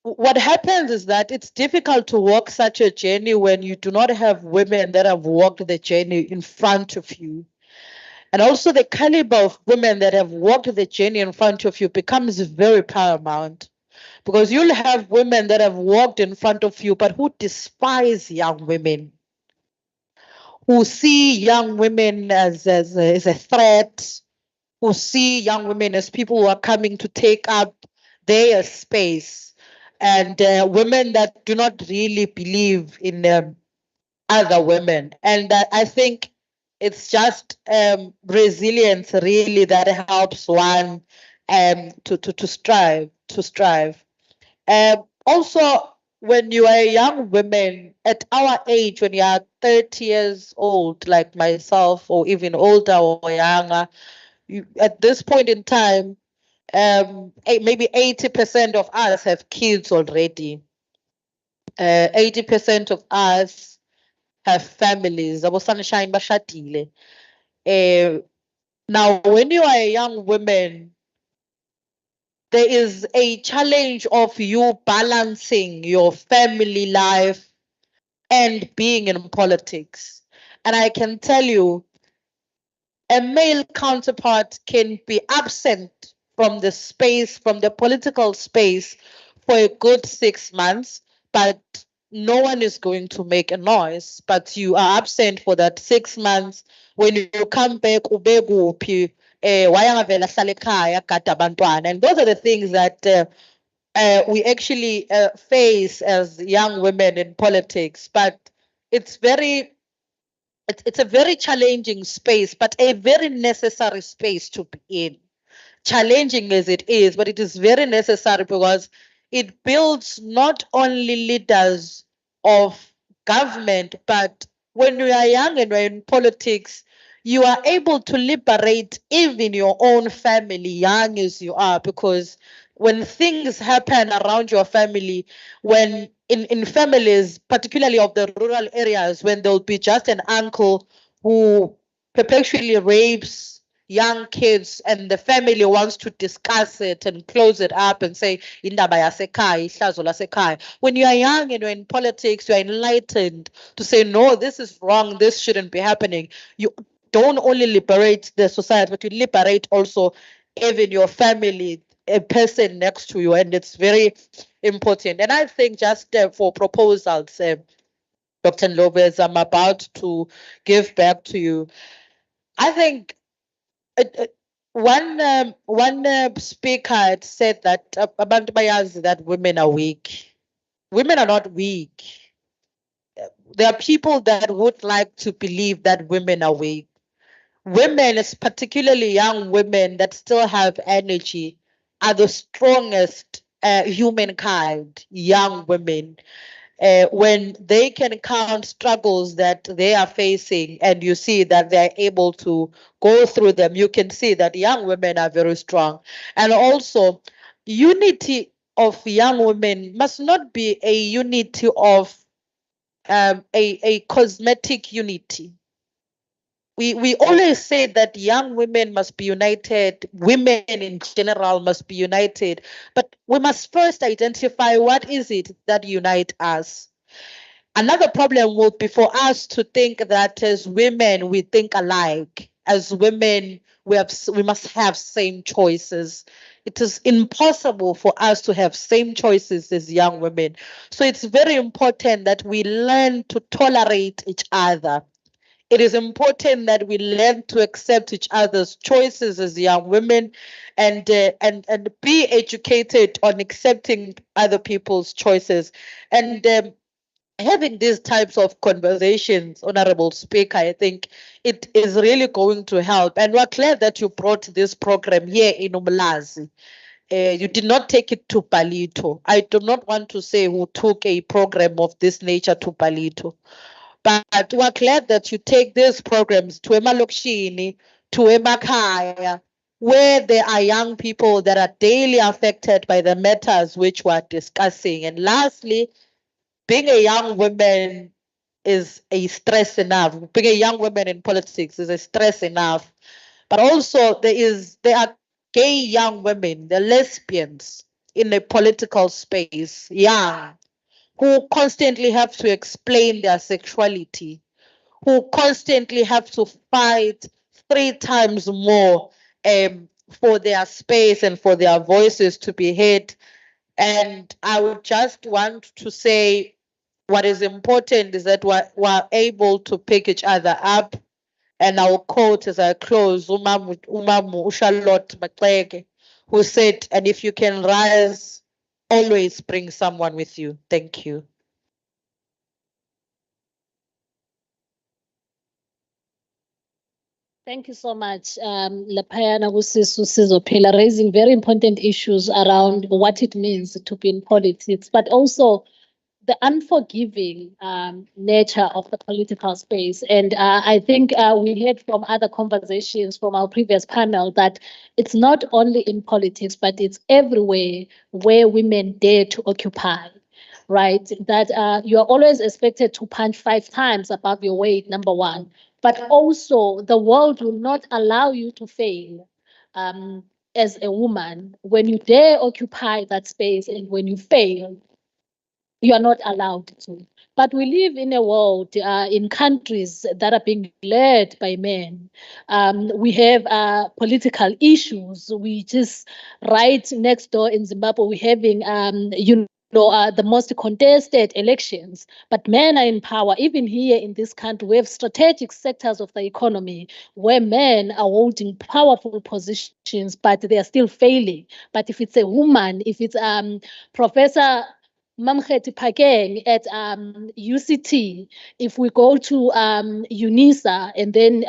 what happens is that it's difficult to walk such a journey when you do not have women that have walked the journey in front of you. And also the caliber of women that have walked the journey in front of you becomes very paramount, because you'll have women that have walked in front of you, but who despise young women, who see young women as a threat, who see young women as people who are coming to take up their space, and women that do not really believe in other women. And I think it's just resilience really that helps one to strive. Also, when you are a young woman at our age, when you are 30 years old, like myself, or even older or younger, at this point in time, maybe 80% of us have kids already. 80% of us have families. Abo sunshine bashadile. Now, when you are a young woman, there is a challenge of you balancing your family life and being in politics. And I can tell you, a male counterpart can be absent from the space, from the political space, for a good 6 months, but no one is going to make a noise. But you are absent for that 6 months. When you come back, ubeguphi, wayangavela ahlale ekhaya agade abantwana. And those are the things that we actually face as young women in politics. But it's a very challenging space, but a very necessary space to be in. Challenging as it is, but it is very necessary because it builds not only leaders of government, but when you are young and you're in politics, you are able to liberate even your own family, young as you are, because when things happen around your family, when in families, particularly of the rural areas, when there'll be just an uncle who perpetually rapes young kids and the family wants to discuss it and close it up and say, "Indaba yasekhaya, ihlazo lasekhaya." When you are young and you're in politics, you're enlightened to say, no, this is wrong, this shouldn't be happening. You don't only liberate the society, but you liberate also even your family, a person next to you, and it's very important. And I think just for proposals, Dr. Lopez, I'm about to give back to you. I think one speaker had said that abantu bayazi that women are weak. Women are not weak. There are people that would like to believe that women are weak. Women, particularly young women that still have energy, are the strongest humankind, young women. When they can count struggles that they are facing and you see that they're able to go through them, you can see that young women are very strong. And also, unity of young women must not be a unity of a cosmetic unity. We always say that young women must be united, women in general must be united, but we must first identify what is it that unite us. Another problem will be for us to think that as women we think alike. As women we must have same choices. It is impossible for us to have same choices as young women. So it's very important that we learn to tolerate each other. It is important that we learn to accept each other's choices as young women, and be educated on accepting other people's choices. And having these types of conversations, Honorable Speaker, I think it is really going to help. And we're glad that you brought this program here in Umlazi. You did not take it to Palito. I do not want to say who took a program of this nature to Palito. But we're glad that you take these programs to Emalokshini, to Emakhaya, where there are young people that are daily affected by the matters which we're discussing. And lastly, being a young woman is a stress enough. Being a young woman in politics is a stress enough. But also there are gay young women, the lesbians in the political space, young, who constantly have to explain their sexuality, who constantly have to fight 3 times more for their space and for their voices to be heard. And I would just want to say what is important is that we're able to pick each other up. And I'll quote as I close Umamu Charlotte Matleke, who said, "And if you can rise, always bring someone with you." Thank you. Thank you so much, Lapayana Gusisu Sizopela, raising very important issues around what it means to be in politics, but also the unforgiving nature of the political space. And I think we heard from other conversations from our previous panel that it's not only in politics, but it's everywhere where women dare to occupy, right? That you are always expected to punch 5 times above your weight, number one. But also, the world will not allow you to fail as a woman. When you dare occupy that space and when you fail, you are not allowed to. But we live in a world, in countries that are being led by men. We have political issues. We just right next door in Zimbabwe, we're having, the most contested elections, but men are in power. Even here in this country, we have strategic sectors of the economy where men are holding powerful positions, but they are still failing. But if it's a woman, if it's Professor Mamkheti Phakeng at UCT, if we go to UNISA, and then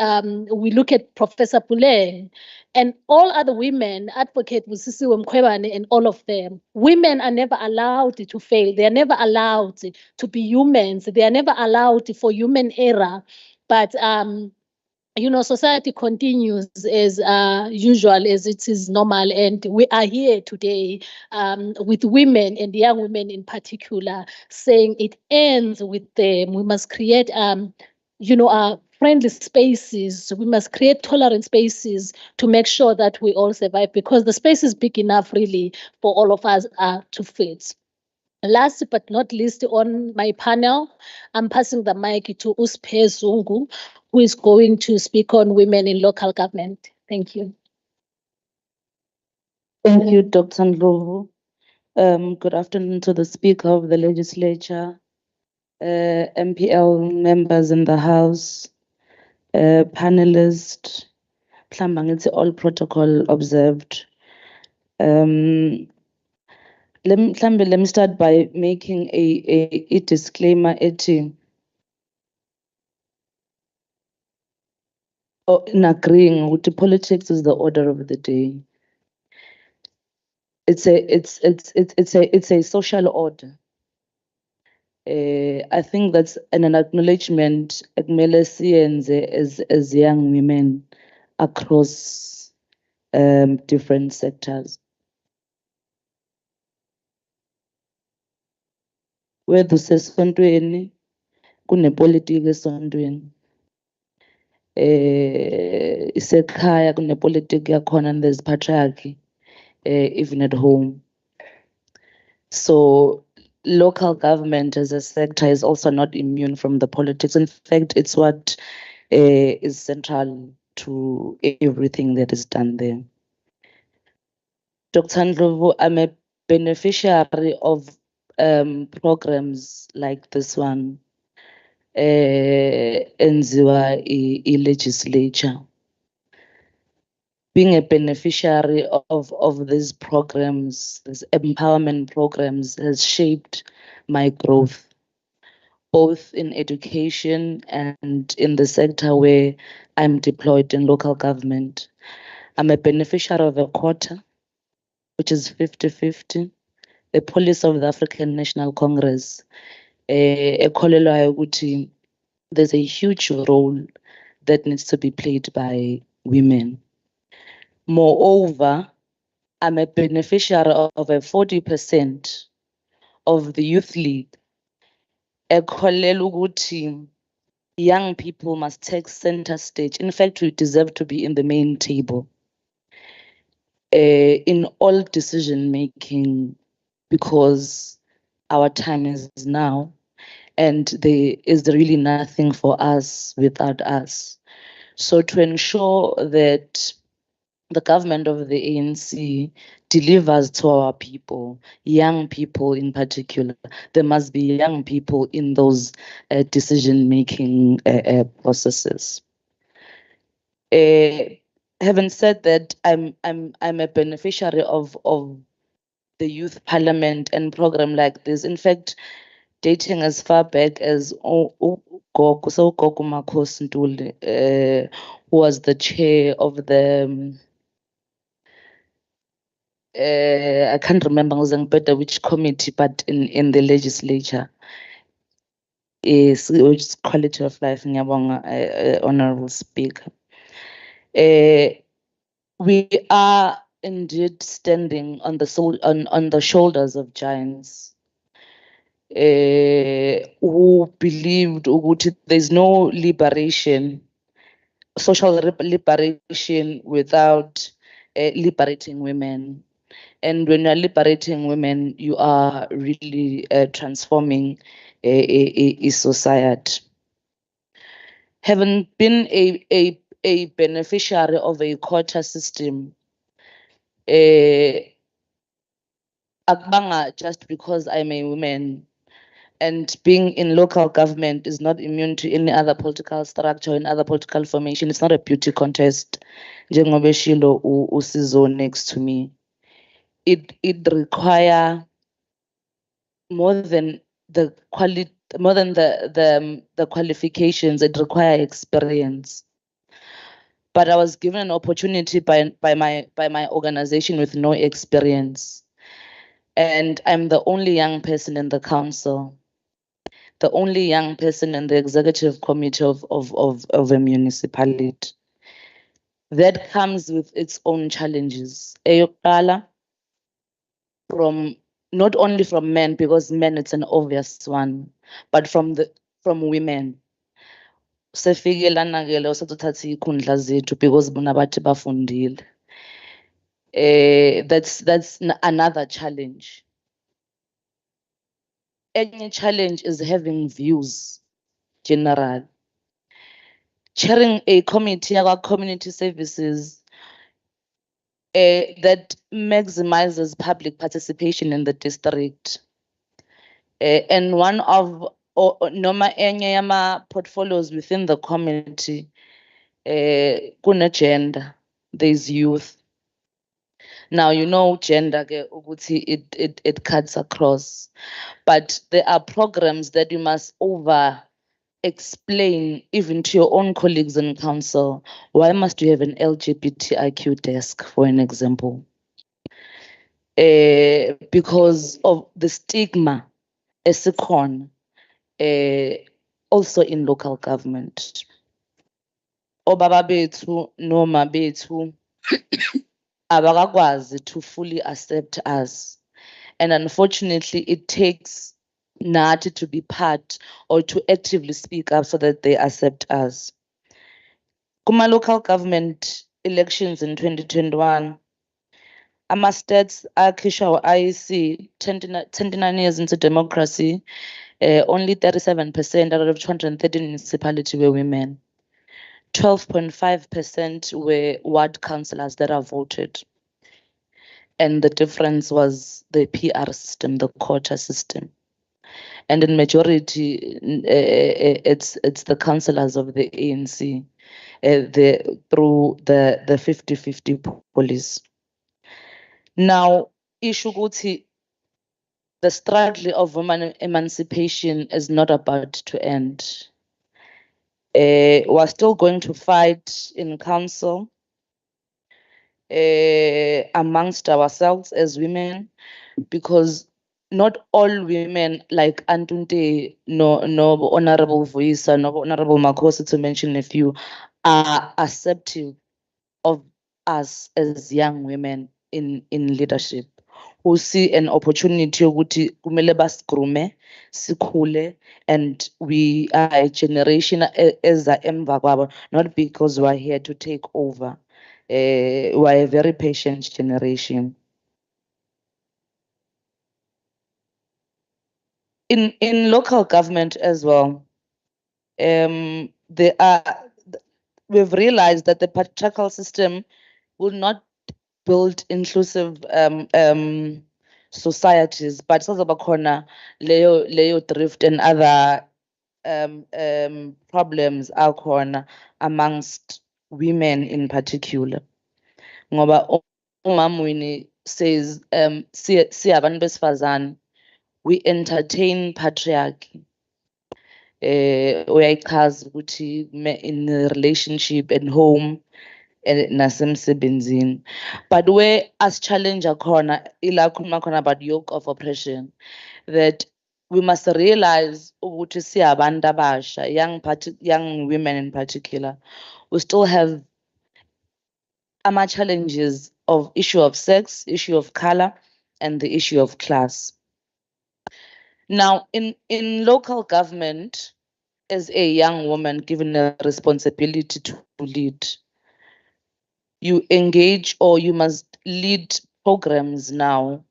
we look at Professor Puleng, and all other women, Advocate Busisiwe Mkhwebane and all of them, women are never allowed to fail. They are never allowed to be humans. They are never allowed for human error. But society continues as usual, as it is normal. And we are here today with women and young women in particular, saying it ends with them. We must create, friendly spaces. We must create tolerant spaces to make sure that we all survive, because the space is big enough really for all of us to fit. Last but not least on my panel, I'm passing the mic to Uspe Zungu, who is going to speak on women in local government. Thank you. Thank you, Dr. Ndlovu. Good afternoon to the Speaker of the Legislature, MPL members in the House, panelists, all protocol observed. Let me start by making a disclaimer. In agreeing with the politics is the order of the day. It's a social order. I think that's an acknowledgement as young women across different sectors. Whether sesontweni kunepolitiki esontweni. Isekhaya kunepolitiki yakhona, and there's patriarchy even at home. So local government as a sector is also not immune from the politics. In fact, it's what is central to everything that is done there. Dr. Ndlovu, I'm a beneficiary of programs like this one, enziwa legislature. Being a beneficiary of these programs, these empowerment programs, has shaped my growth, both in education and in the sector where I'm deployed in local government. I'm a beneficiary of a quota, which is 50-50, the policy of the African National Congress. There's a huge role that needs to be played by women. Moreover, I'm a beneficiary of a 40% of the Youth League. Young people must take center stage. In fact, we deserve to be in the main table in all decision making, because our time is now and there is really nothing for us without us. So to ensure that the government of the ANC delivers to our people, young people in particular, there must be young people in those decision-making processes. Having said that, I'm a beneficiary of the youth parliament and program like this. In fact, dating as far back as Gogo Makhosi Ntuli, who was the chair of the I can't remember which committee, but in the legislature, is which quality of life, Honorable Speaker. We are indeed standing on the shoulders of giants who believed there's no liberation, social liberation without liberating women. And when you're liberating women, you are really transforming a society. Having been a beneficiary of a quota system, akbanga just because I'm a woman, and being in local government is not immune to any other political structure, in other political formation. It's not a beauty contest. Njengoba Shilo usizo next to me. It require more than the qualifications. It require experience. But I was given an opportunity by my organization with no experience, and I'm the only young person in the council. the only young person in the executive committee of a municipality. That comes with its own challenges. Eyokuqala, from not only from men, because men it's an obvious one, but from women. Sefikelana-ke lo sathatha ikhundla zethu because bona bathi bafundile. That's another challenge. Any challenge is having views, general. Chairing a committee about community services that maximizes public participation in the district. And one of noma enye yama portfolios within the community, kuna gender, there's youth. Now you know gender it cuts across, but there are programs that you must explain even to your own colleagues in council. Why must you have an LGBTIQ desk, for an example? Because of the stigma esikhona also in local government. Obaba bethu noma bethu abakakwazi to fully accept us, and unfortunately it takes nathi to be part or to actively speak up so that they accept us. Kuma local government elections in 2021, ama-stats akhishwa IEC, 29 years into democracy, only 37% out of 213 municipalities were women. 12.5% were ward councillors that are voted. And the difference was the PR system, the quota system. And in majority, it's the councillors of the ANC through the 50-50 policy. Now, issue guthi, the struggle of women emancipation is not about to end. We're still going to fight in council amongst ourselves as women, because not all women, like Antunte, no Honorable Vuisa, no Honorable Makosi, to mention a few, are accepting of us as young women in leadership, who see an opportunity ukuthi kumele basigrume, sikhule, and we are a generation eza emva kwabo, not because we're here to take over. We're a very patient generation. In local government as well, we've realized that the patriarchal system will not build inclusive societies, but it's also about Leo drift and other problems are amongst women in particular. Ngoba umamwini says siyabantu besifazane, we entertain patriarchy. Uyayichaza ukuthi in a relationship and home nasemsebenzini, but where as challenge akhona ila khuluma khona about yoke of oppression, that we must realize ukuthi siyabantu abasha, young women in particular, we still have challenges of issue of sex, issue of color, and the issue of class. Now, in local government, as a young woman given a responsibility to lead, you engage or you must lead programs now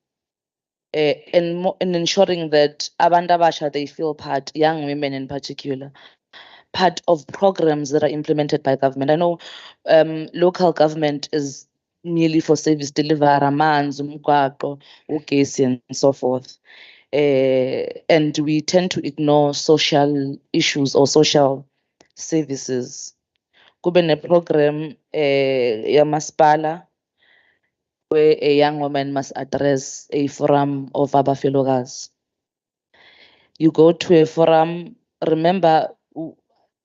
in ensuring that abantu abasha, they feel part, young women in particular, part of programs that are implemented by government. I know local government is merely for service delivery, amanzi, umgwaqo, ugesi, and so forth. And we tend to ignore social issues or social services. Kube ne program yamaspala where a young woman must address a forum of abafelokazi. You go to a forum, remember,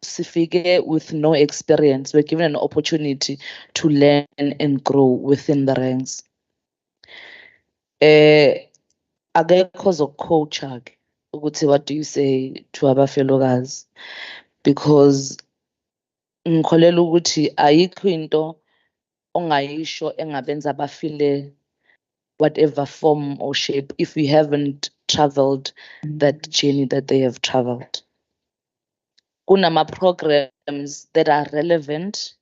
sifike with no experience. We're given an opportunity to learn and grow within the ranks. Akekho zokucoacha. what do you say to our fellow guys? Because ngikholela ukuthi ayikho into ongayisho engabenza bafile whatever form or shape if we haven't traveled that journey that they have traveled. Kunama programs that are relevant,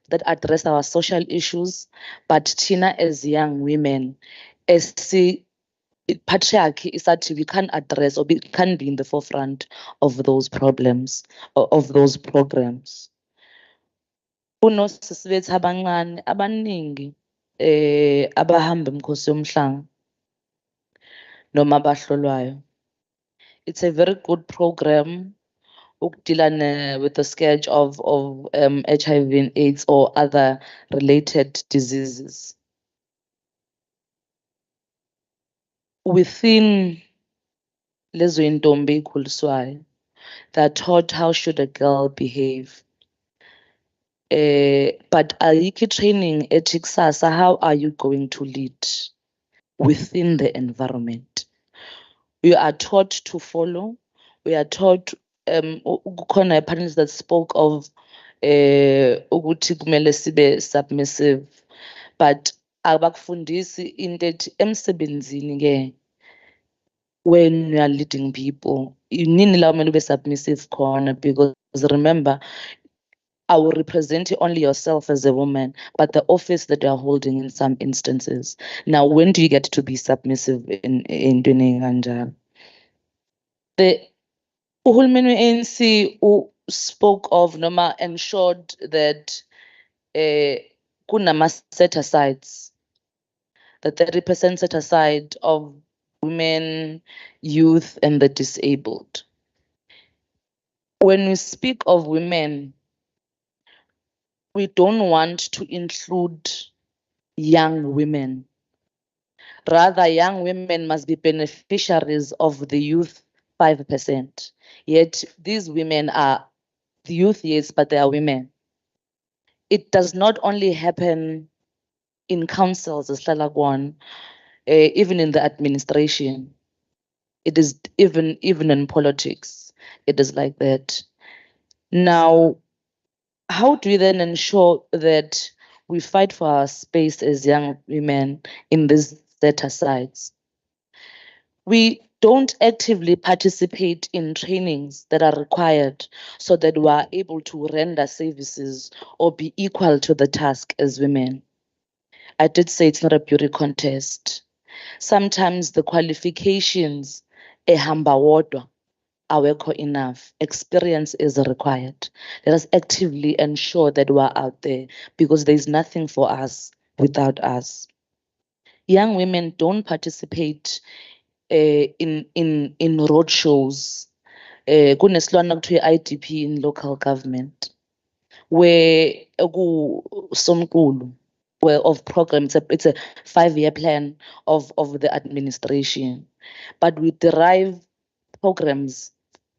that address our social issues, but Tina as young women, as patriarchy is that we can't address or we can't be in the forefront of those problems, of those programs. Kunosisi abancane abaningi abahamba umkhosi yomhlanga noma abahlolwayo. It's a very good program ukudila with the scourge of HIV and AIDS or other related diseases. Within lezo intombi ikhuliswayo, they are taught how should a girl behave. But ayikho training ethi kusasa, how are you going to lead within the environment? We are taught to follow. We are taught kukhona panelists that spoke of ukuthi kumele sibe submissive, but abakufundisi into ethi emsebenzini ke when you are leading people nini la kumele ube submissive khona, because remember, I will represent only yourself as a woman, but the office that you are holding in some instances. Now, when do you get to be submissive in doing kanjalo? The uhulumeni ANC who spoke of noma ensured that kunama set asides, the 30% set aside of women, youth, and the disabled. When we speak of women, we don't want to include young women. Rather, young women must be beneficiaries of the youth 5%. Yet these women are the youth, yes, but they are women. It does not only happen in councils, as Lalagwan, even in the administration. It is even in politics. It is like that. Now, how do we then ensure that we fight for our space as young women in these set asides? We don't actively participate in trainings that are required so that we are able to render services or be equal to the task as women. I did say it's not a beauty contest. Sometimes the qualifications ehamba wodwa awekho enough. Experience is required. Let us actively ensure that we are out there, because there is nothing for us without us. Young women don't participate in road shows. Kunesilwana kuthiwa IDP in local government, where somqulu of programs. It's a 5-year plan of the administration, but we derive programs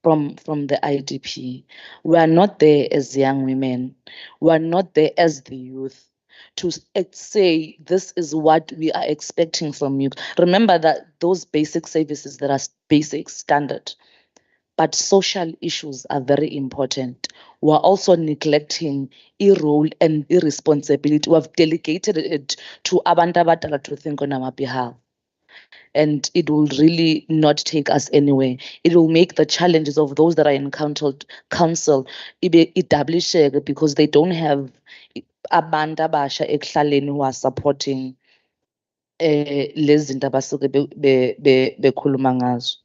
from the IDP. We are not there as young women. We are not there as the youth to say this is what we are expecting from you. Remember that those basic services that are basic standard, but social issues are very important. We are also neglecting a role and a responsibility. We have delegated it to abantu abadala to think on our behalf. And it will really not take us anywhere. It will make the challenges of those that are in council established, because they don't have abantu abasha ekuhlaleni who are supporting lezi zinto abasuke bekhuluma ngazo.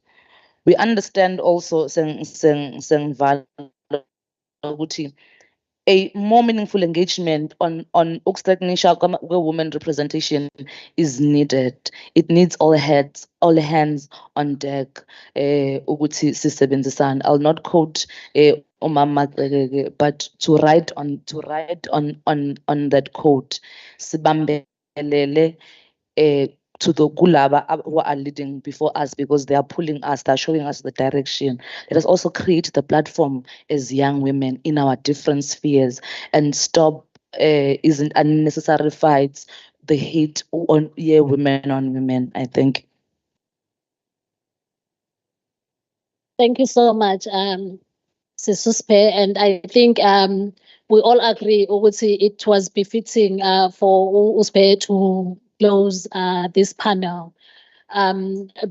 We understand also sengivala ukuthi a more meaningful engagement on women representation is needed. It needs all hands on deck. Ukuthi sisebenzisana. I'll not quote umama, but to write on that quote. Sibambelele to the kulaba who are leading before us, because they are pulling us, they are showing us the direction. Let us also create the platform as young women in our different spheres and stop isn't unnecessary fights, the hate on women on women, I think. Thank you so much, Sisuspe. And I think we all agree, Uguti, it was befitting for Uspe to close this panel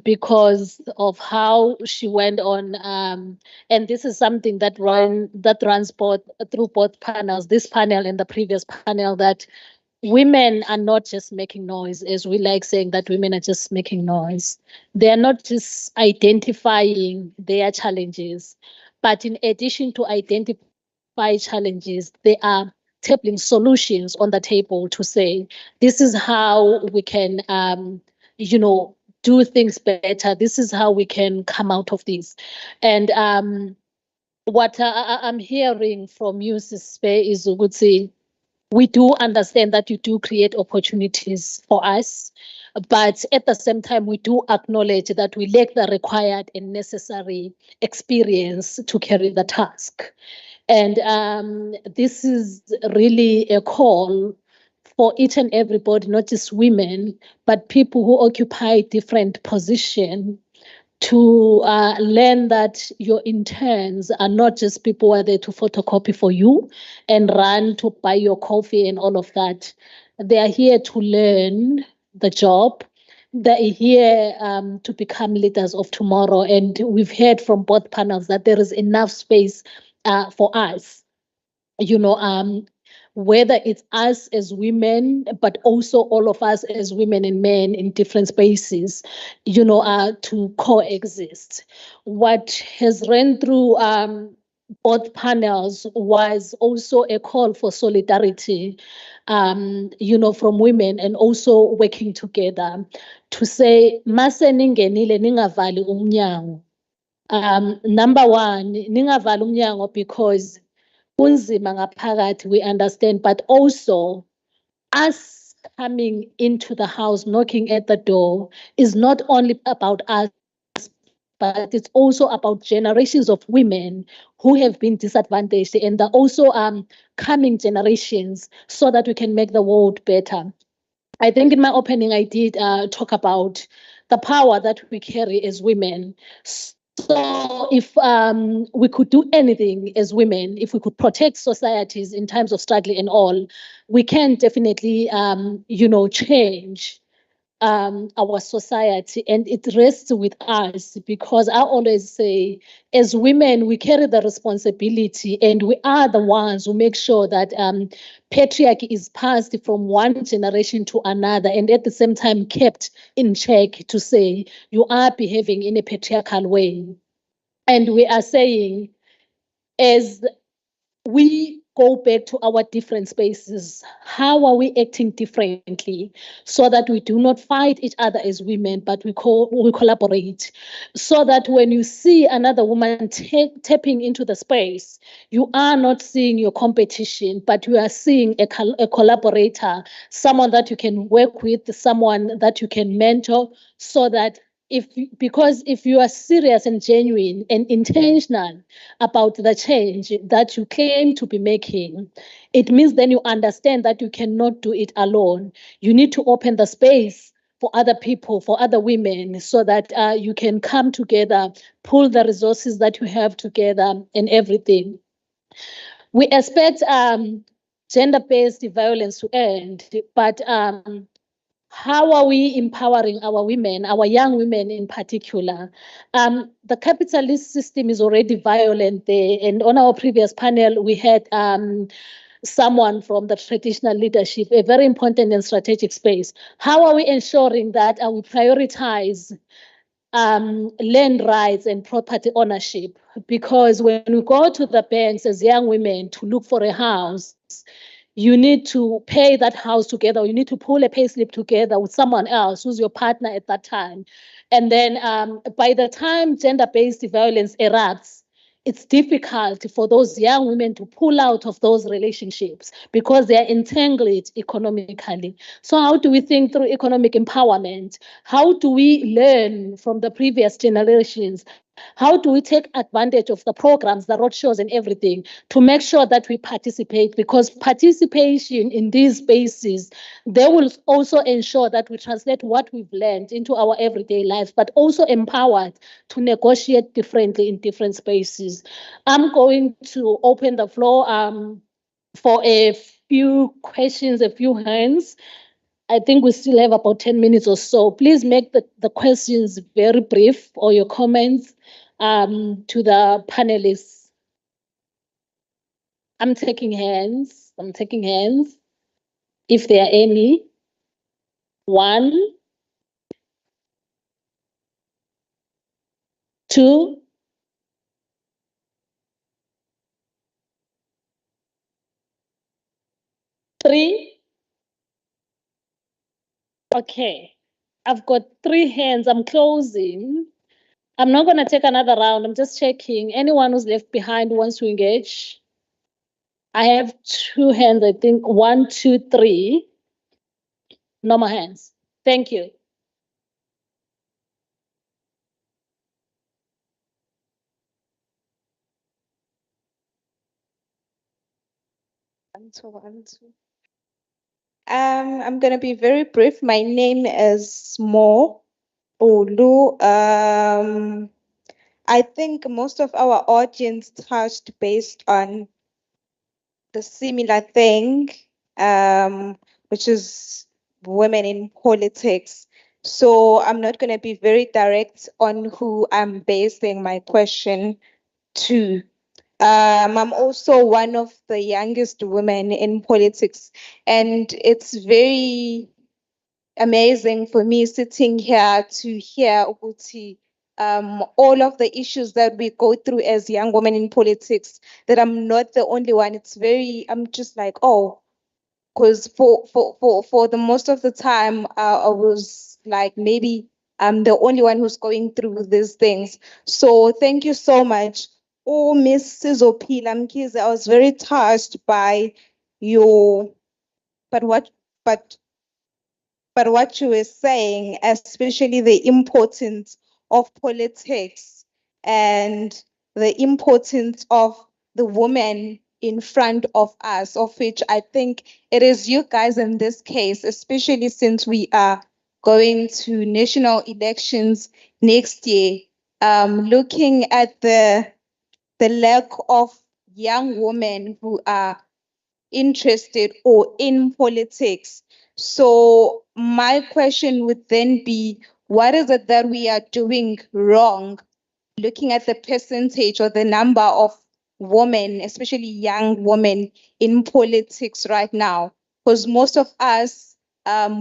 because of how she went on. And this is something that runs both through both panels, this panel and the previous panel, that women are not just making noise, as we like saying that women are just making noise. They are not just identifying their challenges, but in addition to identify challenges, they are tabling solutions on the table to say, this is how we can, do things better. This is how we can come out of this. And what I'm hearing from you, Sispe, is Uguti, we do understand that you do create opportunities for us, but at the same time, we do acknowledge that we lack the required and necessary experience to carry the task. And this is really a call for each and everybody, not just women, but people who occupy different positions, to learn that your interns are not just people who are there to photocopy for you and run to buy your coffee and all of that. They are here to learn the job. They are here to become leaders of tomorrow. And we've heard from both panels that there is enough space for us. Whether it's us as women, but also all of us as women and men in different spaces, to coexist. What has ran through both panels was also a call for solidarity, from women, and also working together to say, mase ningenile ningavali umnyango. Number one, ningavali umnyango because kunzima ngaphakathi, we understand, but also us coming into the house, knocking at the door, is not only about us, but it's also about generations of women who have been disadvantaged, and also coming generations, so that we can make the world better. I think in my opening, I did talk about the power that we carry as women. So if we could do anything as women, if we could protect societies in times of struggle and all, we can definitely, change our society, and it rests with us, because I always say, as women, we carry the responsibility, and we are the ones who make sure that patriarchy is passed from one generation to another, and at the same time kept in check, to say you are behaving in a patriarchal way. And we are saying, as we go back to our different spaces, how are we acting differently, so that we do not fight each other as women, but we collaborate, so that when you see another woman tapping into the space, you are not seeing your competition, but you are seeing a collaborator, someone that you can work with, someone that you can mentor, so that because if you are serious and genuine and intentional about the change that you claim to be making, it means then you understand that you cannot do it alone. You need to open the space for other people, for other women, so that you can come together, pull the resources that you have together, and everything. We expect gender-based violence to end, but how are we empowering our women, our young women in particular? The capitalist system is already violent there. And on our previous panel, we had someone from the traditional leadership, a very important and strategic space. How are we ensuring that we prioritize land rights and property ownership? Because when we go to the banks as young women to look for a house, you need to pay that house together, or you need to pull a payslip together with someone else who's your partner at that time. And then by the time gender-based violence erupts, it's difficult for those young women to pull out of those relationships because they are entangled economically. So how do we think through economic empowerment? How do we learn from the previous generations How do we take advantage of the programs, the roadshows and everything to make sure that we participate? Because participation in these spaces, they will also ensure that we translate what we've learned into our everyday lives, but also empowered to negotiate differently in different spaces. I'm going to open the floor for a few questions, a few hands. I think we still have about 10 minutes or so. Please make the questions very brief or your comments to the panelists. I'm taking hands. If there are any. 1, 2, 3. Okay, I've got 3 hands. I'm closing. I'm not going to take another round. I'm just checking. Anyone who's left behind wants to engage? I have 2 hands, I think. 1, 2, 3. No more hands. Thank you. I'm going to be very brief. My name is Mo Olu. I think most of our audience touched based on the similar thing, which is women in politics. So I'm not going to be very direct on who I'm basing my question to. I'm also one of the youngest women in politics, and it's very amazing for me sitting here to hear Uguti, all of the issues that we go through as young women in politics, that I'm not the only one. I'm just like, oh, because for the most of the time, I was like, maybe I'm the only one who's going through these things. So thank you so much. Oh, Miss Sizopila Mkhize, I was very touched by your, but what you were saying, especially the importance of politics and the importance of the woman in front of us, of which I think it is you guys in this case, especially since we are going to national elections next year, looking at the lack of young women who are interested or in politics. So my question would then be, what is it that we are doing wrong, looking at the percentage or the number of women, especially young women in politics right now? Because most of us,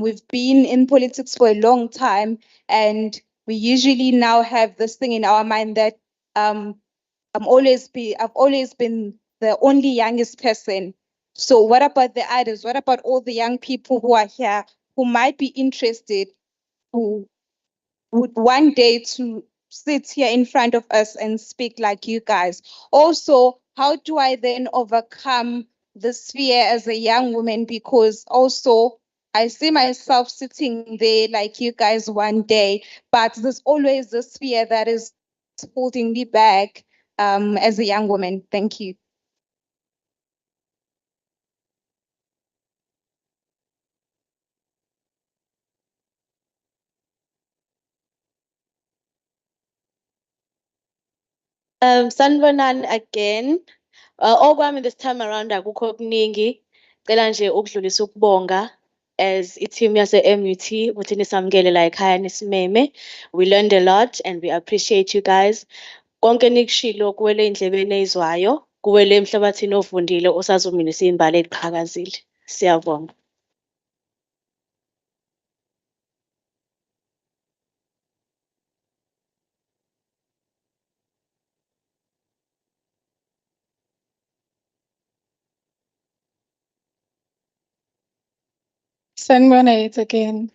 we've been in politics for a long time, and we usually now have this thing in our mind that I've always been the only youngest person. So what about the others? What about all the young people who are here who might be interested, who would one day to sit here in front of us and speak like you guys? Also, how do I then overcome this fear as a young woman? Because also I see myself sitting there like you guys one day, but there's always this fear that is holding me back as a young woman. Thank you. Sanibonani again. Okwami this time around akukho okuningi. Cela nje ukudlulisa ukubonga as i-team yase-MUT ukuthi nisamukele la ekhaya nisimeme. We learned a lot and we appreciate you guys. Konke nikushilo kuwele endlebeni ezwayo, kuwele emhlabathini ovundile osazominisa imbali eqhakazile. Siyabonga. Sanibona yet again.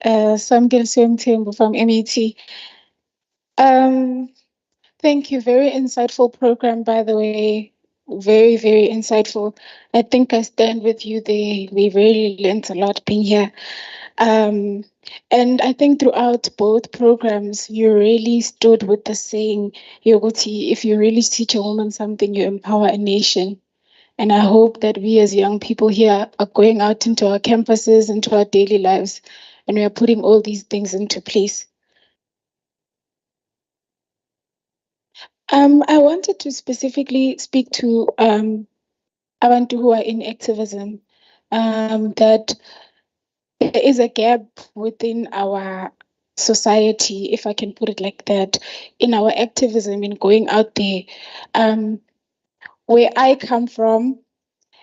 Samkele Tembo from MET. Thank you. Very insightful program, by the way. Very, very insightful. I think I stand with you there. We really learned a lot being here. And I think throughout both programs, you really stood with the saying, Yogoti, if you really teach a woman something, you empower a nation. And I hope that we as young people here are going out into our campuses, into our daily lives, and we are putting all these things into place. I wanted to specifically speak to abantu who are in activism, that there is a gap within our society, if I can put it like that, in our activism, in going out there. Where I come from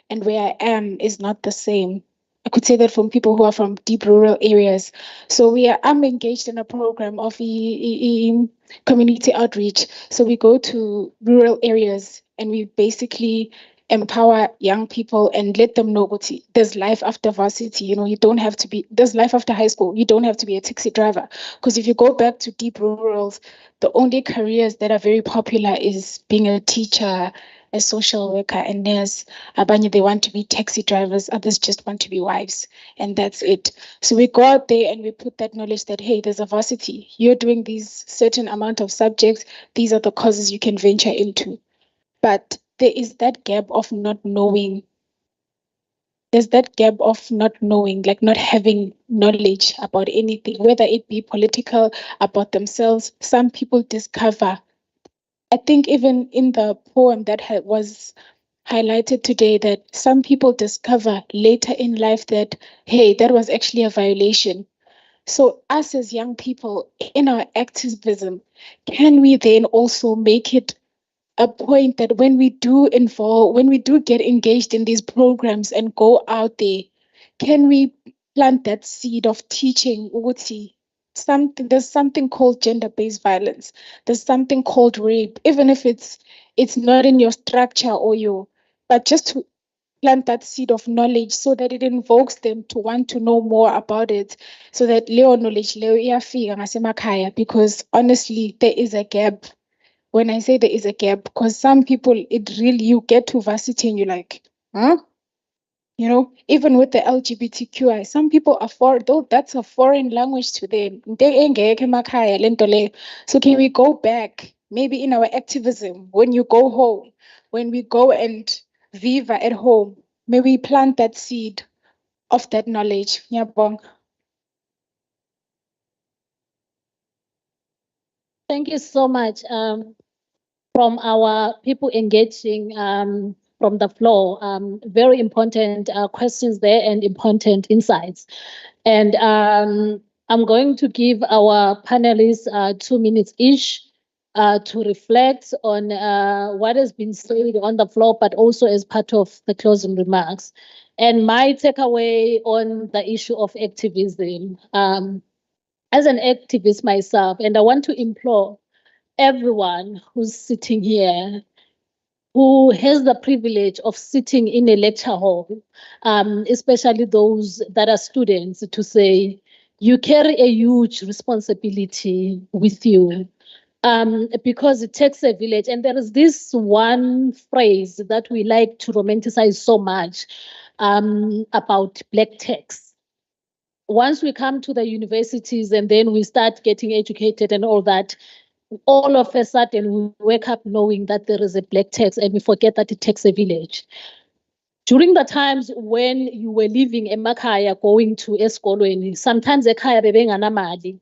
and where I am is not the same. I could say that from people who are from deep rural areas. So I'm engaged in a program of community outreach. So we go to rural areas and we basically empower young people and let them know what there's life after varsity. You know, you don't have to be, there's life after high school. You don't have to be a taxi driver. Because if you go back to deep rurals, the only careers that are very popular is being a teacher, a social worker, a nurse. Abanye, they want to be taxi drivers. Others just want to be wives. And that's it. So we go out there and we put that knowledge that, hey, there's a varsity. You're doing these certain amount of subjects. These are the causes you can venture into. But there is that gap of not knowing. There's that gap of not knowing, like not having knowledge about anything, whether it be political, about themselves. Some people discover, I think even in the poem that was highlighted today, that some people discover later in life that, hey, that was actually a violation. So us as young people in our activism, can we then also make it a point that when we do get engaged in these programs and go out there, can we plant that seed of teaching Uguti? There's something called gender-based violence. There's something called rape, even if it's not in your structure but just to plant that seed of knowledge so that it invokes them to want to know more about it, so that Leo knowledge Leo iyafika ngasemakhaya, because honestly there is a gap. When I say there is a gap, because some people, you get to varsity and you're like, huh? You know, even with the LGBTQI, some people though that's a foreign language to them. So can we go back, maybe in our activism, when you go home, when we go and viva at home, may we plant that seed of that knowledge. Ngiyabonga. Thank you so much. From our people engaging from the floor, very important questions there and important insights. And I'm going to give our panelists 2 minutes each to reflect on what has been said on the floor, but also as part of the closing remarks. And my takeaway on the issue of activism, as an activist myself, and I want to implore everyone who's sitting here, who has the privilege of sitting in a lecture hall, especially those that are students, to say, you carry a huge responsibility with you, because it takes a village. And there is this one phrase that we like to romanticize so much, about black tax. Once we come to the universities and then we start getting educated and all that, all of a sudden we wake up knowing that there is a black tax and we forget that it takes a village. During the times when you were living in Makaya going to esikolweni, sometimes ekhaya bebenganamali,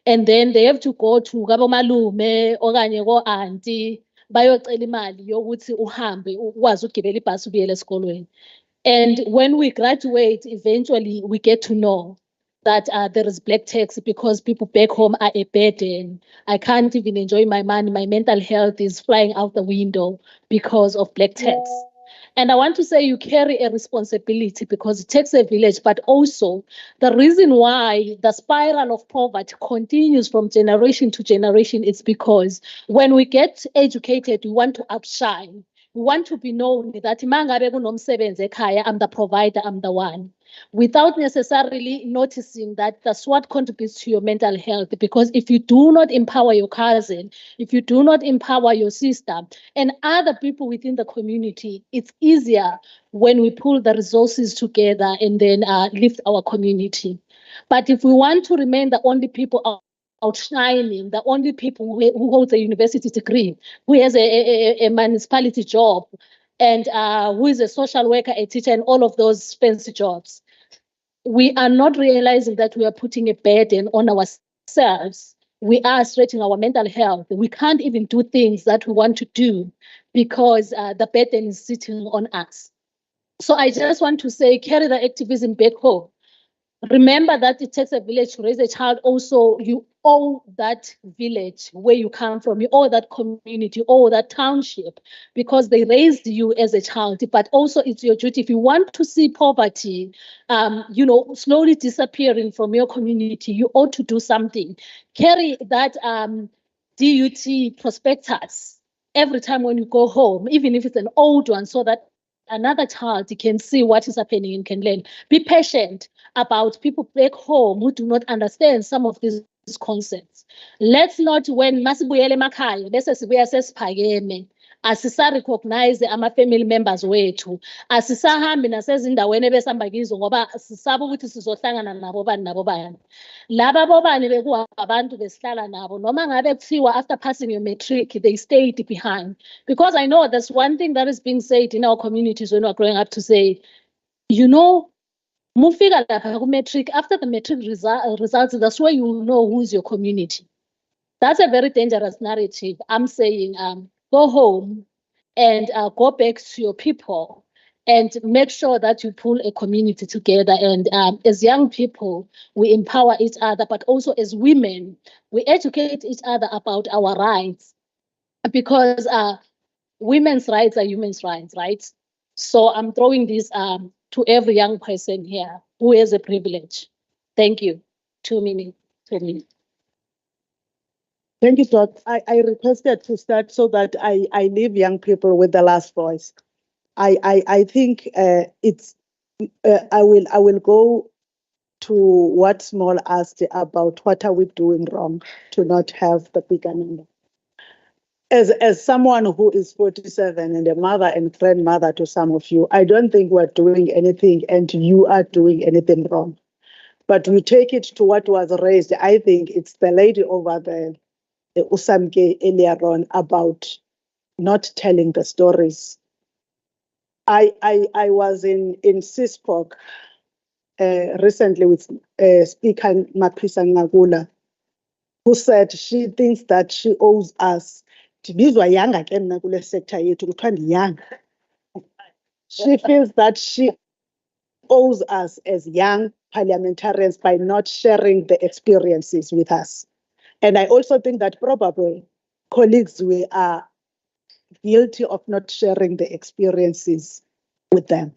and then they have to go to kabomalume okanye ko-aunty bayocela imali yokuthi uhambe ukwazi ukugibela ibhasi ubuyele esikolweni. And when we graduate, eventually we get to know that there is black tax because people back home are a burden. I can't even enjoy my money. My mental health is flying out the window because of black tax. And I want to say you carry a responsibility because it takes a village, but also the reason why the spiral of poverty continues from generation to generation is because when we get educated, we want to outshine. We want to be known that I'm the provider, I'm the one, without necessarily noticing that that's what contributes to your mental health. Because if you do not empower your cousin, if you do not empower your sister and other people within the community, it's easier when we pull the resources together and then lift our community. But if we want to remain the only people outshining, the only people who holds a university degree, who has a municipality job, and who is a social worker, a teacher, and all of those fancy jobs, we are not realizing that we are putting a burden on ourselves. We are stretching our mental health. We can't even do things that we want to do because the burden is sitting on us. So I just want to say, carry the activism back home. Remember that it takes a village to raise a child. Also, you owe that village where you come from, you owe that community, you owe that township, because they raised you as a child. But also, it's your duty. If you want to see poverty, slowly disappearing from your community, you ought to do something. Carry that DUT prospectus every time when you go home, even if it's an old one, so that another child can see what is happening and can learn. Be patient about people back home who do not understand some of these concepts. Let's not, when masibuyele emakhaya bese sibuya sesiphakeme, asisa-recognize ama-family members wethu, asisahambi nasezindaweni ebesihamba kizo ngoba sisaba ukuthi sizohlangana nabo bani nabo bani. Laba bobani bekuwabantu besihlala nabo, noma ngabe kuthiwa after passing your matric they stayed behind. Because I know that's one thing that is being said in our communities when we're growing up, to say, mufika lapha ku-matric, after the matric results, that's where you know who's your community. That's a very dangerous narrative. I'm saying go home and go back to your people and make sure that you pull a community together. And as young people, we empower each other, but also as women, we educate each other about our rights, because women's rights are human's rights, right? So I'm throwing this to every young person here who has a privilege. Thank you. 2 minutes. 2 minutes. Thank you, Doc. I requested to start so that I leave young people with the last voice. I think I will go to what Small asked about what are we doing wrong to not have the bigger number. As someone who is 47 and a mother and grandmother to some of you, I don't think we're doing anything and you are doing anything wrong. But we take it to what was raised. I think it's the lady over there, Usamke, earlier on, about not telling the stories. I was in CISPOC recently with Speaker Mapisa Ngagula, who said she thinks that she owes us. Tibizwa young again nakule sector yethu kuthiwa young. She feels that she owes us as young parliamentarians by not sharing the experiences with us. And I also think that probably colleagues, we are guilty of not sharing the experiences with them.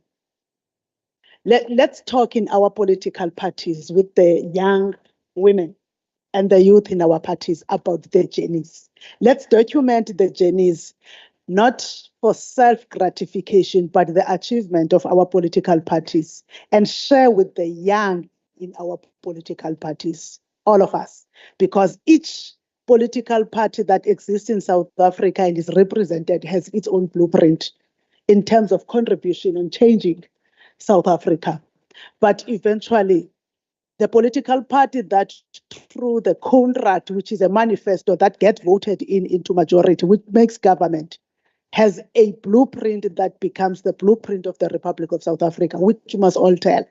Let's talk in our political parties with the young women and the youth in our parties about their journeys. Let's document the journeys, not for self-gratification, but the achievement of our political parties, and share with the young in our political parties, all of us, because each political party that exists in South Africa and is represented has its own blueprint in terms of contribution and changing South Africa. But eventually, the political party that through the contract, which is a manifesto that gets voted into majority, which makes government, has a blueprint that becomes the blueprint of the Republic of South Africa, which you must all tell.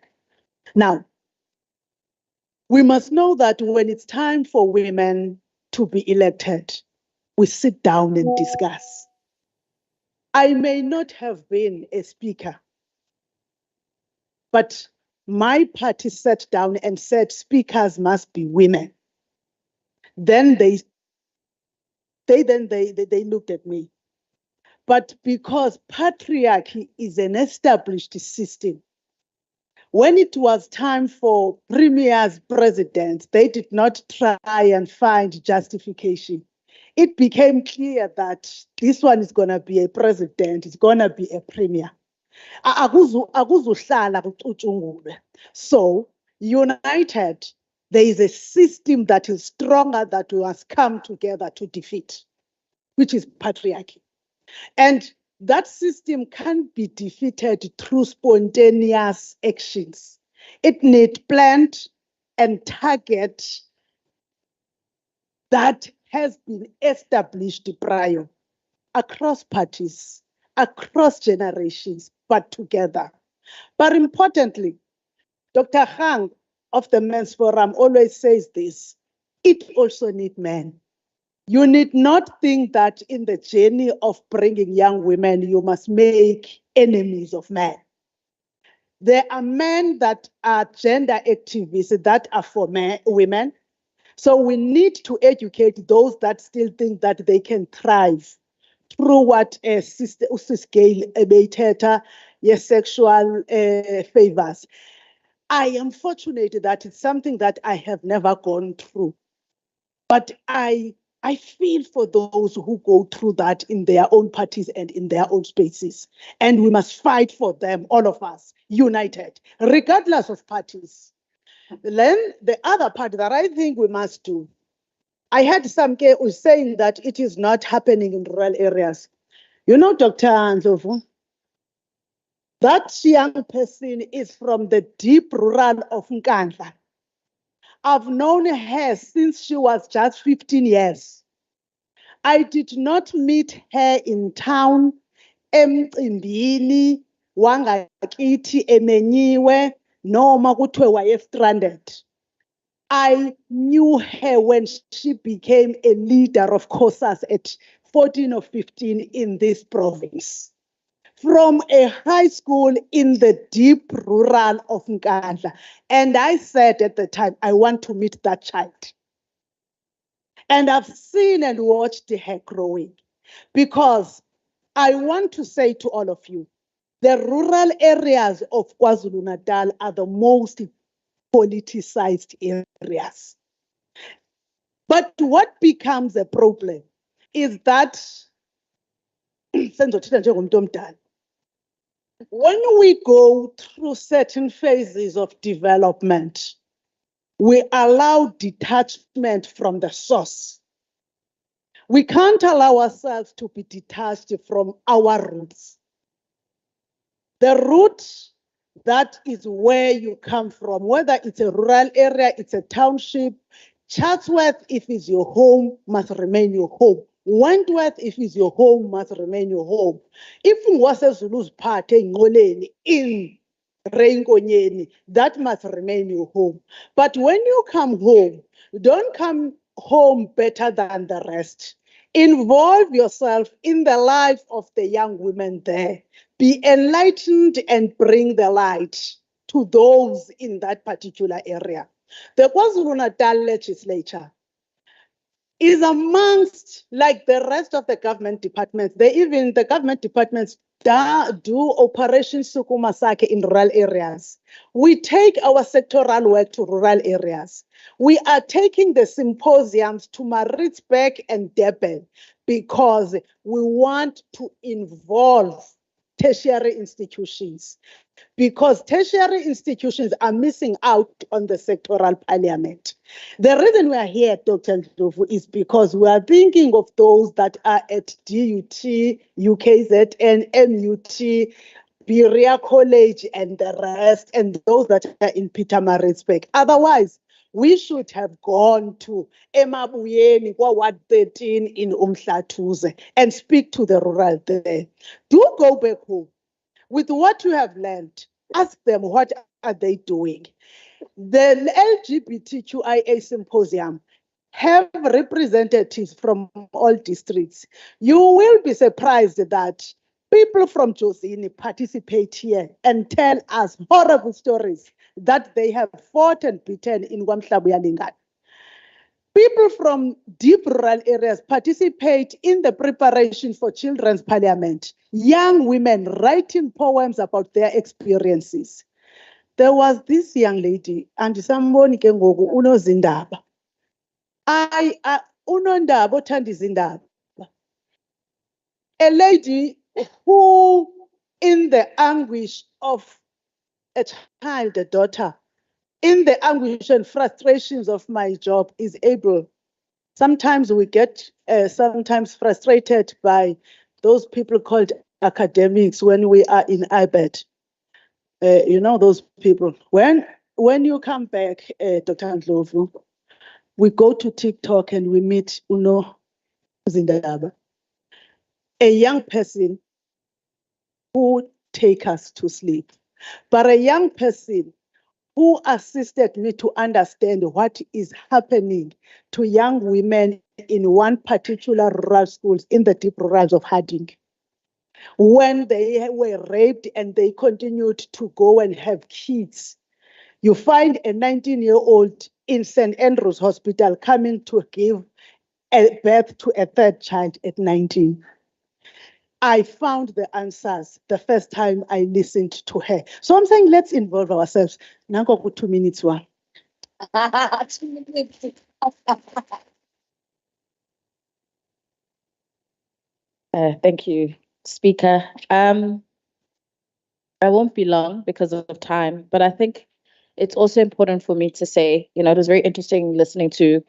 Now, we must know that when it's time for women to be elected, we sit down and discuss. I may not have been a speaker, but my party sat down and said speakers must be women. Then they looked at me. But because patriarchy is an established system, when it was time for premiers, presidents, they did not try and find justification. It became clear that this one is going to be a president, it's going to be a premier. So, united, there is a system that is stronger that we must come together to defeat, which is patriarchy. And that system can't be defeated through spontaneous actions. It needs planned, and target that has been established prior across parties, across generations, but together. But importantly, Dr. Hang of the Men's Forum always says this, it also needs men. You need not think that in the journey of bringing young women, you must make enemies of men. There are men that are gender activists that are for women. So we need to educate those that still think that they can thrive through what Sister Usisgale emitted, yes, sexual favors. I am fortunate that it's something that I have never gone through. But I feel for those who go through that in their own parties and in their own spaces. And we must fight for them, all of us, united, regardless of parties. Then the other part that I think we must do, I heard Samke was saying that it is not happening in rural areas. You know, Dr. Ndlovu, that young person is from the deep rural of Nkandla. I've known her since she was just 15 years. I did not meet her in town, emcimbini, wangakithi emenyiwe, noma kuthiwe waye-stranded. I knew her when she became a leader of COSAS at 14 or 15 in this province. From a high school in the deep rural of Nkandla. And I said at the time, I want to meet that child. And I've seen and watched her growing, because I want to say to all of you, the rural areas of KwaZulu-Natal are the most politicized areas. But what becomes a problem is that when we go through certain phases of development, we allow detachment from the source. We can't allow ourselves to be detached from our roots. The root, that is where you come from, whether it's a rural area, it's a township. Chatsworth, if it's your home, must remain your home. Wentworth, if it's your home, must remain your home. If Zulu's part in Reinkonyeni, that must remain your home. But when you come home, don't come home better than the rest. Involve yourself in the life of the young women there. Be enlightened and bring the light to those in that particular area. The KwaZulu-Natal Legislature is amongst, like the rest of the government departments, the government departments do Operation Sukuma Sake in rural areas. We take our sectoral work to rural areas. We are taking the symposiums to Maritzburg and Durban because we want to involve tertiary institutions, because tertiary institutions are missing out on the sectoral parliament. The reason we are here, Dr. Ndlovu, is because we are thinking of those that are at DUT, UKZN, MUT, Berea College, and the rest, and those that are in Pietermaritzburg. Otherwise, we should have gone to Emabuyeni, Ward 13 in Umlazi, and speak to the rural there. Do go back home. With what you have learned, ask them what are they doing. The LGBTQIA Symposium have representatives from all districts. You will be surprised that people from Josini participate here and tell us horrible stories that they have fought and beaten in Kwamhlabuya. People from deep rural areas participate in the preparation for children's parliament. Young women writing poems about their experiences. There was this young lady, and somebody can go unozindaba. Unondaba othandizindaba. A lady who, in the anguish of a child, a daughter, in the anguish and frustrations of my job, is able. Sometimes we get sometimes frustrated by those people called academics when we are in IBED. You know those people. When when you come back, Dr. Ndlovu, we go to TikTok and we meet Uno Zindaba, a young person who take us to sleep, but a young person who assisted me to understand what is happening to young women in one particular rural school in the deep rurals of Harding. When they were raped and they continued to go and have kids, you find a 19-year-old in St. Andrew's Hospital coming to give birth to a third child at 19. I found the answers the first time I listened to her. So I'm saying, let's involve ourselves. Nanko ku 2 minutes one. 2 minutes. Thank you, Speaker. I won't be long because of time, but I think it's also important for me to say, you know, it was very interesting listening to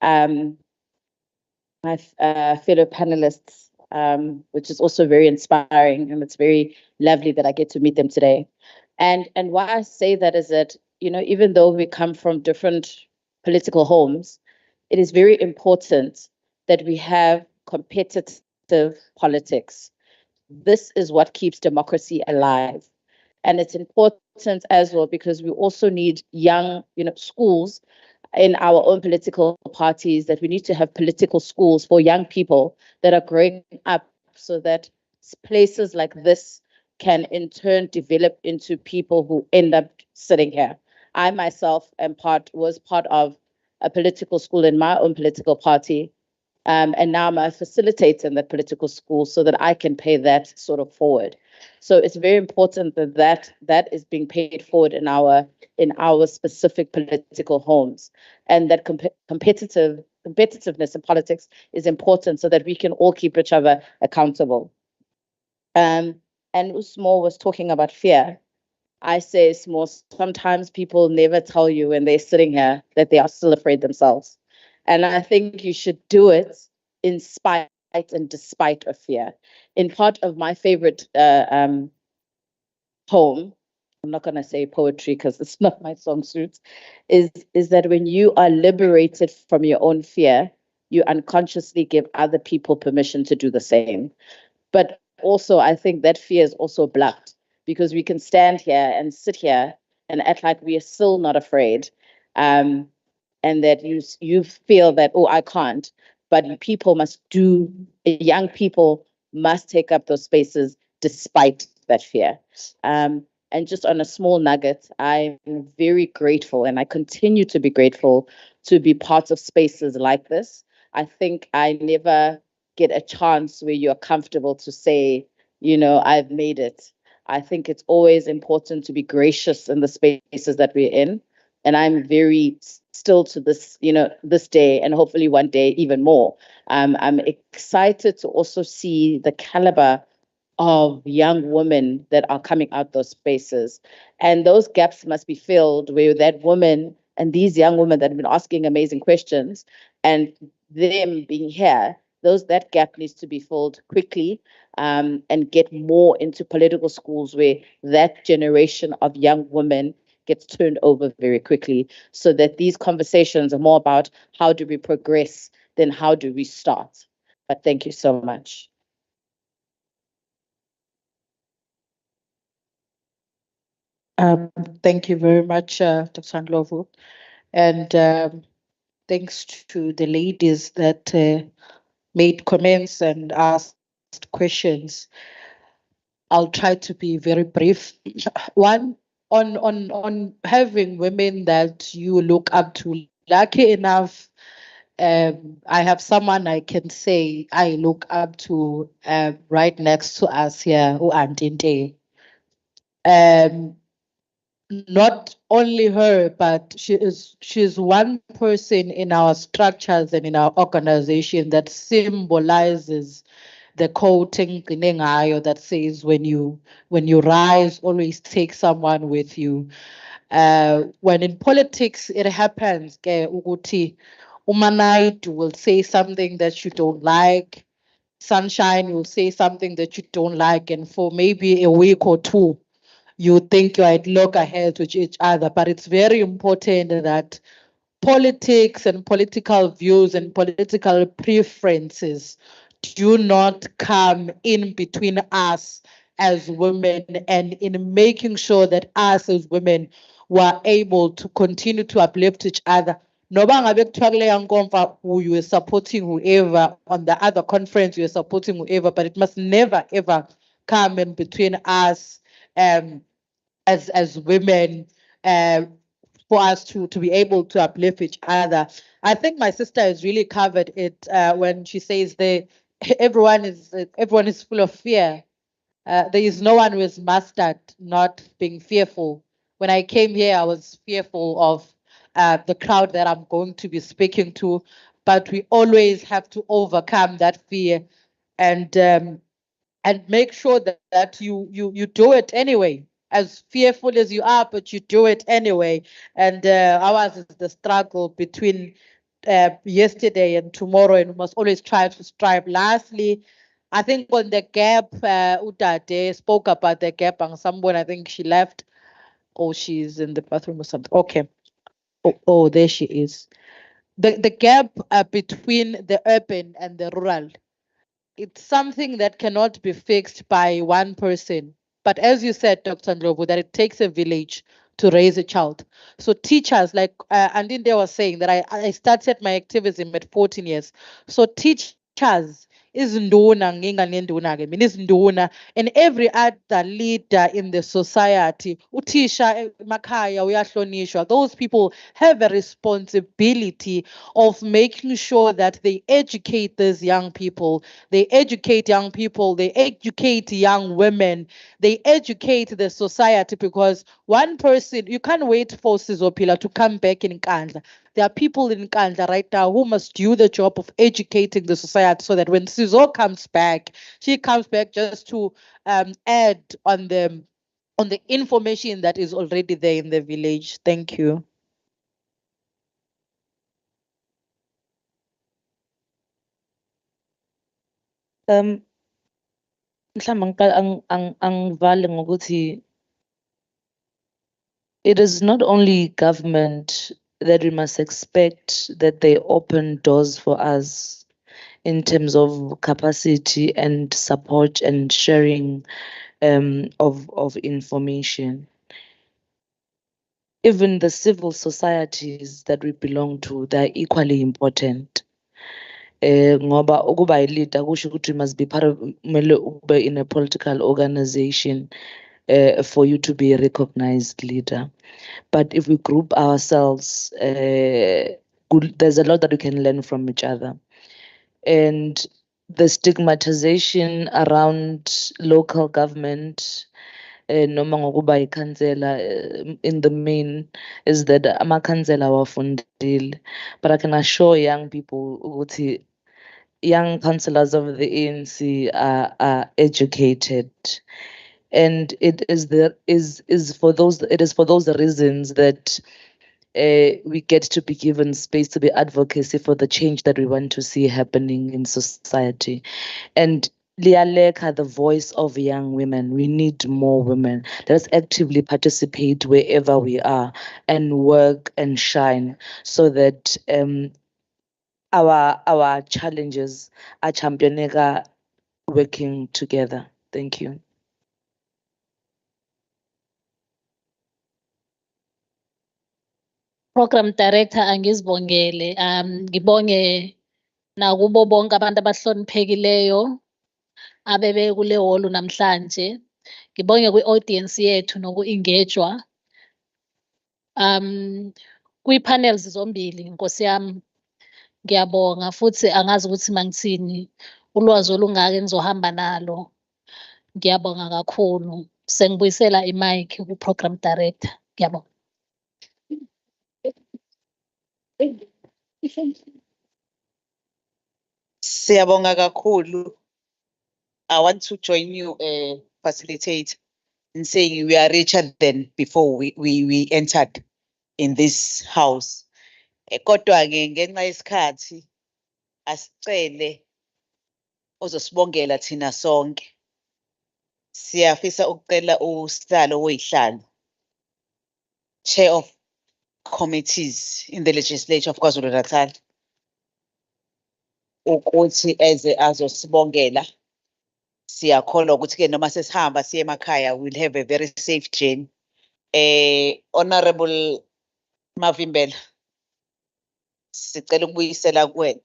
my fellow panelists, which is also very inspiring, and it's very lovely that I get to meet them today. And why I say that is that, you know, even though we come from different political homes, it is very important that we have competitive politics. This is what keeps democracy alive. And it's important as well because we also need young, you know, schools in our own political parties, that we need to have political schools for young people that are growing up so that places like this can in turn develop into people who end up sitting here. I myself was part of a political school in my own political party. And now I'm a facilitator in the political school so that I can pay that sort of forward. So it's very important that is being paid forward in our specific political homes, and that competitiveness in politics is important so that we can all keep each other accountable. And Usmo was talking about fear. I say, Usmo, sometimes people never tell you when they're sitting here that they are still afraid themselves. And I think you should do it in spite and despite of fear. In part of my favorite poem, I'm not going to say poetry because it's not my song suit, is that when you are liberated from your own fear, you unconsciously give other people permission to do the same. But also, I think that fear is also blocked because we can stand here and sit here and act like we are still not afraid. And that you feel that, oh, I can't, but people must young people must take up those spaces despite that fear. And just on a small nugget, I'm very grateful, and I continue to be grateful to be part of spaces like this. I think I never get a chance where you're comfortable to say, you know, I've made it. I think it's always important to be gracious in the spaces that we're in. And I'm very still to this, you know, this day, and hopefully one day even more. I'm excited to also see the caliber of young women that are coming out those spaces. And those gaps must be filled where that woman and these young women that have been asking amazing questions and them being here, that gap needs to be filled quickly, and get more into political schools where that generation of young women gets turned over very quickly, so that these conversations are more about how do we progress than how do we start. But thank you so much. Thank you very much, Dr. Ndlovu. And thanks to the ladies that made comments and asked questions. I'll try to be very brief. One, on having women that you look up to. Lucky enough, I have someone I can say I look up to right next to us here, Auntie. Not only her, but she's one person in our structures and in our organization that symbolizes the quoting that says when you rise, always take someone with you. When in politics it happens, uguti Umanite will say something that you don't like, Sunshine will say something that you don't like, and for maybe a week or two, you think you are at loggerheads with each other, but it's very important that politics and political views and political preferences do not come in between us as women, and in making sure that us as women were able to continue to uplift each other. Noba ngabe kuthiwa kuleya nkomfa you were supporting whoever, on the other conference you were supporting whoever, but it must never ever come in between us as women, for us to be able to uplift each other. I think my sister has really covered it when she says everyone is full of fear. There is no one who is mastered not being fearful. When I came here, I was fearful of the crowd that I'm going to be speaking to, but we always have to overcome that fear and make sure that you do it anyway, as fearful as you are, but you do it anyway. And ours is the struggle between yesterday and tomorrow, and we must always try to strive. Lastly, I think on the gap, Utate spoke about the gap, and someone, I think she left, or she's in the bathroom or something. Okay. Oh, there she is. The gap between the urban and the rural, it's something that cannot be fixed by one person. But as you said, Dr. Ndlovu, that it takes a village to raise a child. So teachers, like Andinde was saying, that I started my activism at 14 years. So teachers is nduna, nginga nenduna ke, mina is nduna, and every other leader in the society, utisha makaya uyahlonishwa. Those people have a responsibility of making sure that they educate these young people. They educate young people, they educate young women, they educate the society, because one person, you can't wait for Sizopila to come back in Nkandla. There are people in Nkandla right now who must do the job of educating the society, so that when Sizo comes back, she comes back just to add on the information that is already there in the village. Thank you. Mhlawumbe angivale ngokuthi it is not only government that we must expect that they open doors for us in terms of capacity and support and sharing of information. Even the civil societies that we belong to, they're equally important. Ngoba ukuba i-leader kusho ukuthi you must be part of, kumele ube in a political organization for you to be a recognized leader. But if we group ourselves, there's a lot that we can learn from each other. And the stigmatization around local government, noma ngokuba ikhansela, in the main, is that amakhansela awafundile. But I can assure young people ukuthi young councillors of the ANC are educated, and it is for those reasons that we get to be given space to be advocacy for the change that we want to see happening in society. And Lialeka, the voice of young women, we need more women. Let us actively participate wherever we are and work and shine, so that our challenges are championega working together. Thank you. Program Director angizibongele, ngibonge nakubo bonke abantu abahloniphekileyo abebe kule hall namhlanje. Ngibonge kwi-audience yethu noku-engagwa. Kwi-panels zombili, Nkosi yami, ngiyabonga futhi angazi ukuthi mangithini, ulwazi olungaka engizohamba nalo. Ngiyabonga kakhulu. Sengibuyisela i-mic ku-Program Director. Ngiyabonga. Siyabonga kakhulu. I want to join you, facilitate, in saying we are richer than before we entered in this house. Kodwa-ke ngenxa yesikhathi asicele ozosibongela thina sonke. Siyafisa ukucela usihlalo oyisihlalo, Chair of Committees in the Legislature of KwaZulu-Natal, ukuthi eze azosibongela. Siyakholwa ukuthi-ke noma sesihamba siye emakhaya, we'll have a very safe journey. Honorable Mavimbela, sicela ukubuyisela kuwena.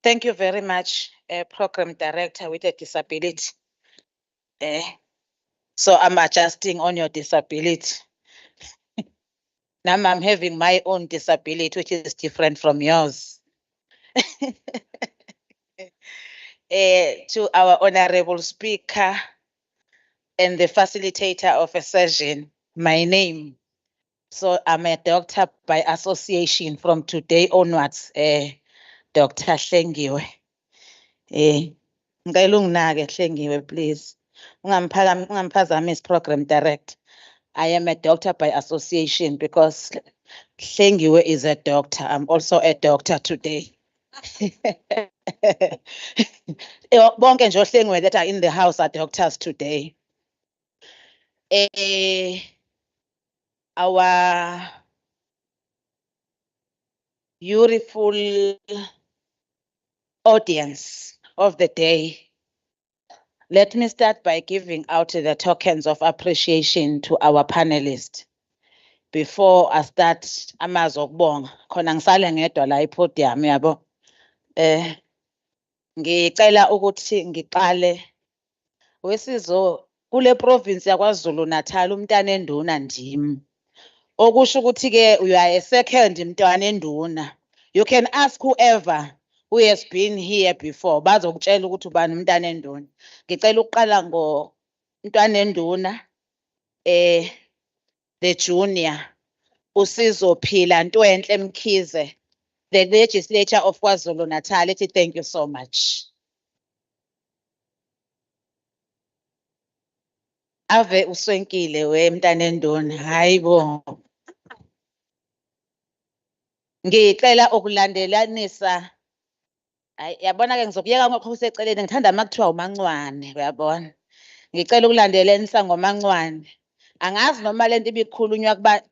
Thank you very much, Program Director with a disability. So I'm adjusting on your disability. Now I'm having my own disability, which is different from yours. To our Honorable Speaker and the facilitator of a session, my name. So I'm a doctor by association from today onwards, Dr. Hlengiwe. Ngicela unginake Hlengiwe, please. Ungamphazamisi Program Director. I am a doctor by association because Hlengiwe is a doctor. I'm also a doctor today. Bonke nje oHlengiwe that are in the house are doctors today. Our beautiful audience of the day. Let me start by giving out the tokens of appreciation to our panelists. Before I start, amazwi okubonga khona ngisale ngedwa la ipodium yabo. Ngicela ukuthi ngiqale wesizo kule province yaKwaZulu-Natal umntana enduna ndim. Okusho ukuthi-ke you are a second mntwana enduna. You can ask whoever who has been here before bazokutshela ukuthi ubani umntana enduna. Ngicela ukuqala ngomntwana enduna the junior uSizophila Ntwenhle Mkhize, the legislature of KwaZulu-Natal. Thank you so much. Ave uswenkile we mntana enduna, hayibo. Ngicela ukulandelanisa. Yabona-ke ngizokuyeka ngokho useceleni, ngithanda uma kuthiwa umancwane, uyabona. Ngicela ukulandelanisa ngomancwane. Angazi noma lento ibikhulunywa kuba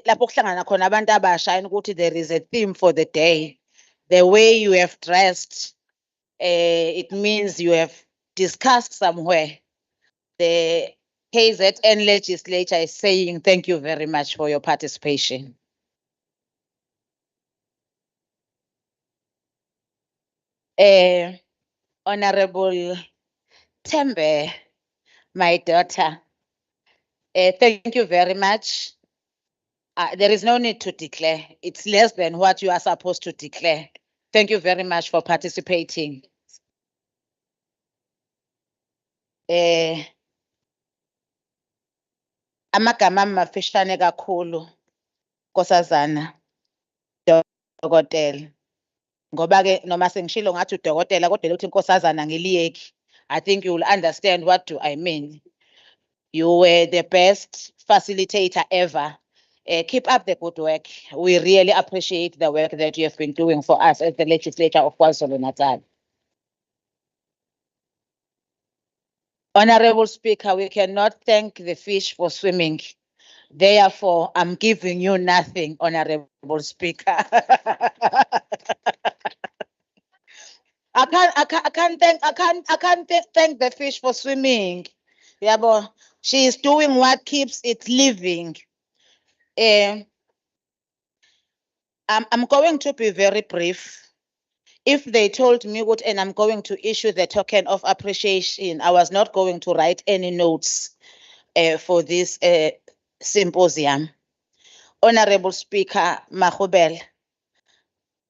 lapho kuhlangana khona abantu abasha ukuthi there is a theme for the day. The way you have dressed, it means you have discussed somewhere. The KZN legislature is saying thank you very much for your participation. Honorable Tembe, my daughter, thank you very much. There is no need to declare. It's less than what you are supposed to declare. Thank you very much for participating. Amagama amafishane kakhulu, Nkosazana Dokotela. Ngoba-ke noma sengishilo ngathi udokotela kodwa ukuthi Nkosazana ngiliyeki. I think you will understand what do I mean. You were the best facilitator ever. Keep up the good work. We really appreciate the work that you have been doing for us as the legislature of KwaZulu-Natal. Honorable Speaker, we cannot thank the fish for swimming. Therefore, I'm giving you nothing, Honorable Speaker. I can't thank the fish for swimming. Yeah, but she is doing what keeps it living. I'm going to be very brief. If they told me what, and I'm going to issue the token of appreciation, I was not going to write any notes for this symposium. Honorable Speaker Mahubel,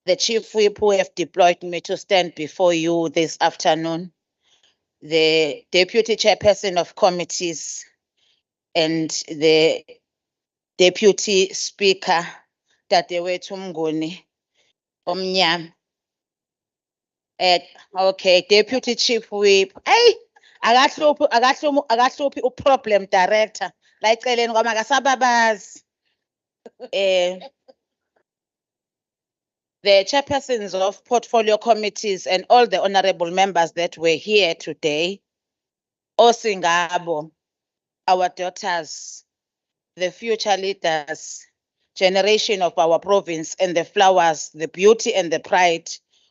the Chief Whip who have deployed me to stand before you this afternoon, the Deputy Chairperson of Committees, and the Deputy Speaker, Dadewethu Mnguni Omnyama. Okay, Deputy Chief Whip. Hey, akahluphi u-Problem Director. La eceleni kwami akasababazi. The chairpersons of portfolio committees and all the honorable members that were here today, Osingabo, our daughters, the future leaders, generation of our province and the flowers, the beauty and the pride,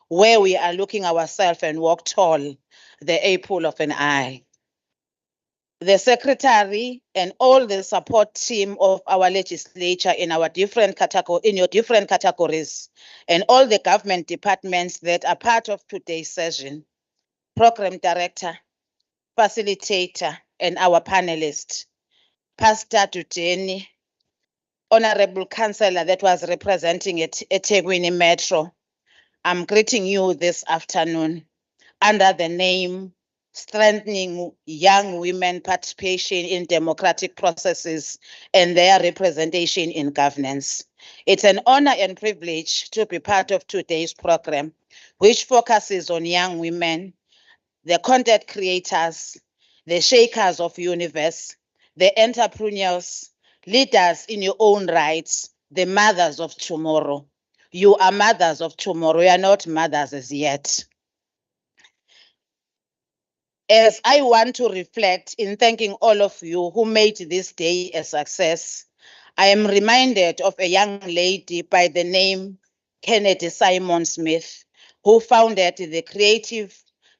where we are looking ourselves and walk tall, the apple of an eye. The secretary and all the support team of our legislature in our in your different categories, and all the government departments that are part of today's session, program director, facilitator, and our panelists, Pastor Dudeni, honorable councillor that was representing EThekwini Metro. I'm greeting you this afternoon under the name Strengthening Young Women Participation in Democratic Processes and Their Representation in Governance. It's an honor and privilege to be part of today's program, which focuses on young women, the content creators, the shakers of universe, the entrepreneurs, leaders in your own rights, the mothers of tomorrow. You are mothers of tomorrow. You are not mothers as yet. As I want to reflect in thanking all of you who made this day a success, I am reminded of a young lady by the name Kennedy Simon Smith, who founded the Creative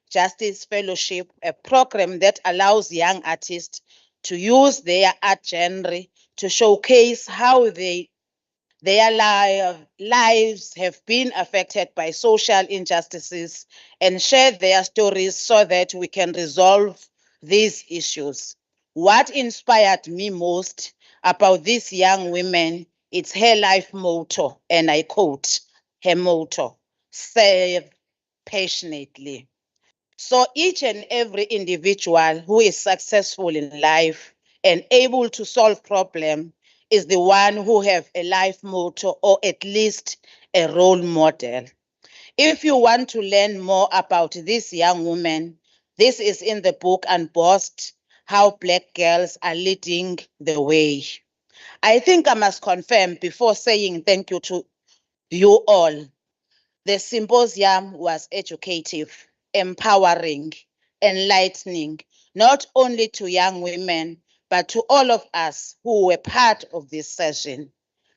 Justice Fellowship, a program that allows young artists to use their art genre to showcase how their lives have been affected by social injustices and share their stories so that we can resolve these issues. What inspired me most about these young women is her life motto, and I quote her motto, serve passionately. So each and every individual who is successful in life and able to solve problems is the one who have a life motto or at least a role model. If you want to learn more about this young woman, this is in the book Unbossed, How Black Girls Are Leading the Way. I think I must confirm before saying thank you to you all. The symposium was educative, empowering, enlightening, not only to young women, but to all of us who were part of this session.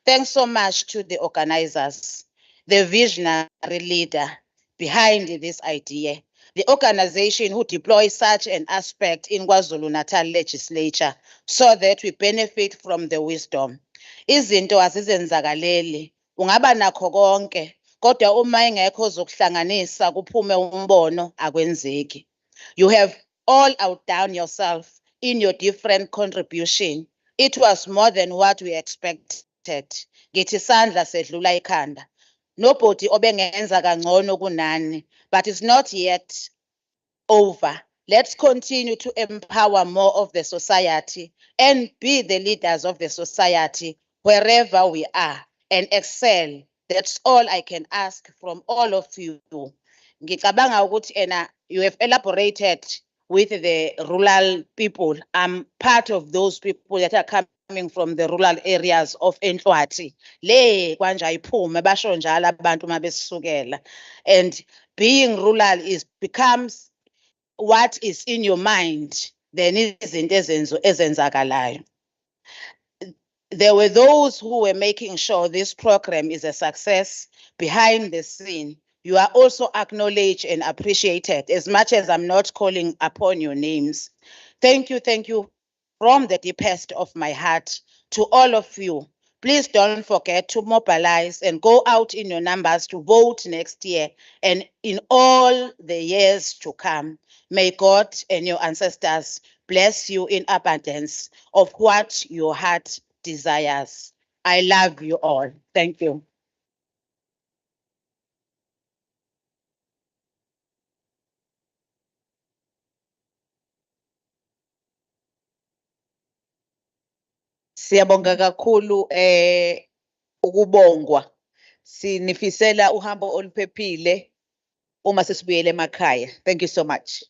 Thanks so much to the organizers, the visionary leader behind this idea, the organization who deploys such an aspect in KwaZulu-Natal Legislature so that we benefit from the wisdom. Izinto azizenzakaleli, ungaba nakho konke, kodwa uma engekho ozokuhlanganisa kuphume umbono akwenzeki. You have all outdone yourself in your different contribution. It was more than what we expected. Ngithi isandla sedlula ikhanda. Nobody obengenza kangcono kunani, but it's not yet over. Let's continue to empower more of the society and be the leaders of the society wherever we are and excel. That's all I can ask from all of you. Ngicabanga ukuthi you have elaborated with the rural people. I'm part of those people that are coming from the rural areas of Enhlwathi. Le kwanja iphume basho njalo abantu mabesukela. And being rural becomes what is in your mind, then izinto ezenzakalayo. There were those who were making sure this program is a success behind the scene. You are also acknowledged and appreciated, as much as I'm not calling upon your names. Thank you from the deepest of my heart to all of you. Please don't forget to mobilize and go out in your numbers to vote next year and in all the years to come. May God and your ancestors bless you in abundance of what your heart desires. I love you all. Thank you. Siyabonga kakhulu ukubongwa. Sinifisela uhambo oluphephile uma sesibuyele emakhaya. Thank you so much.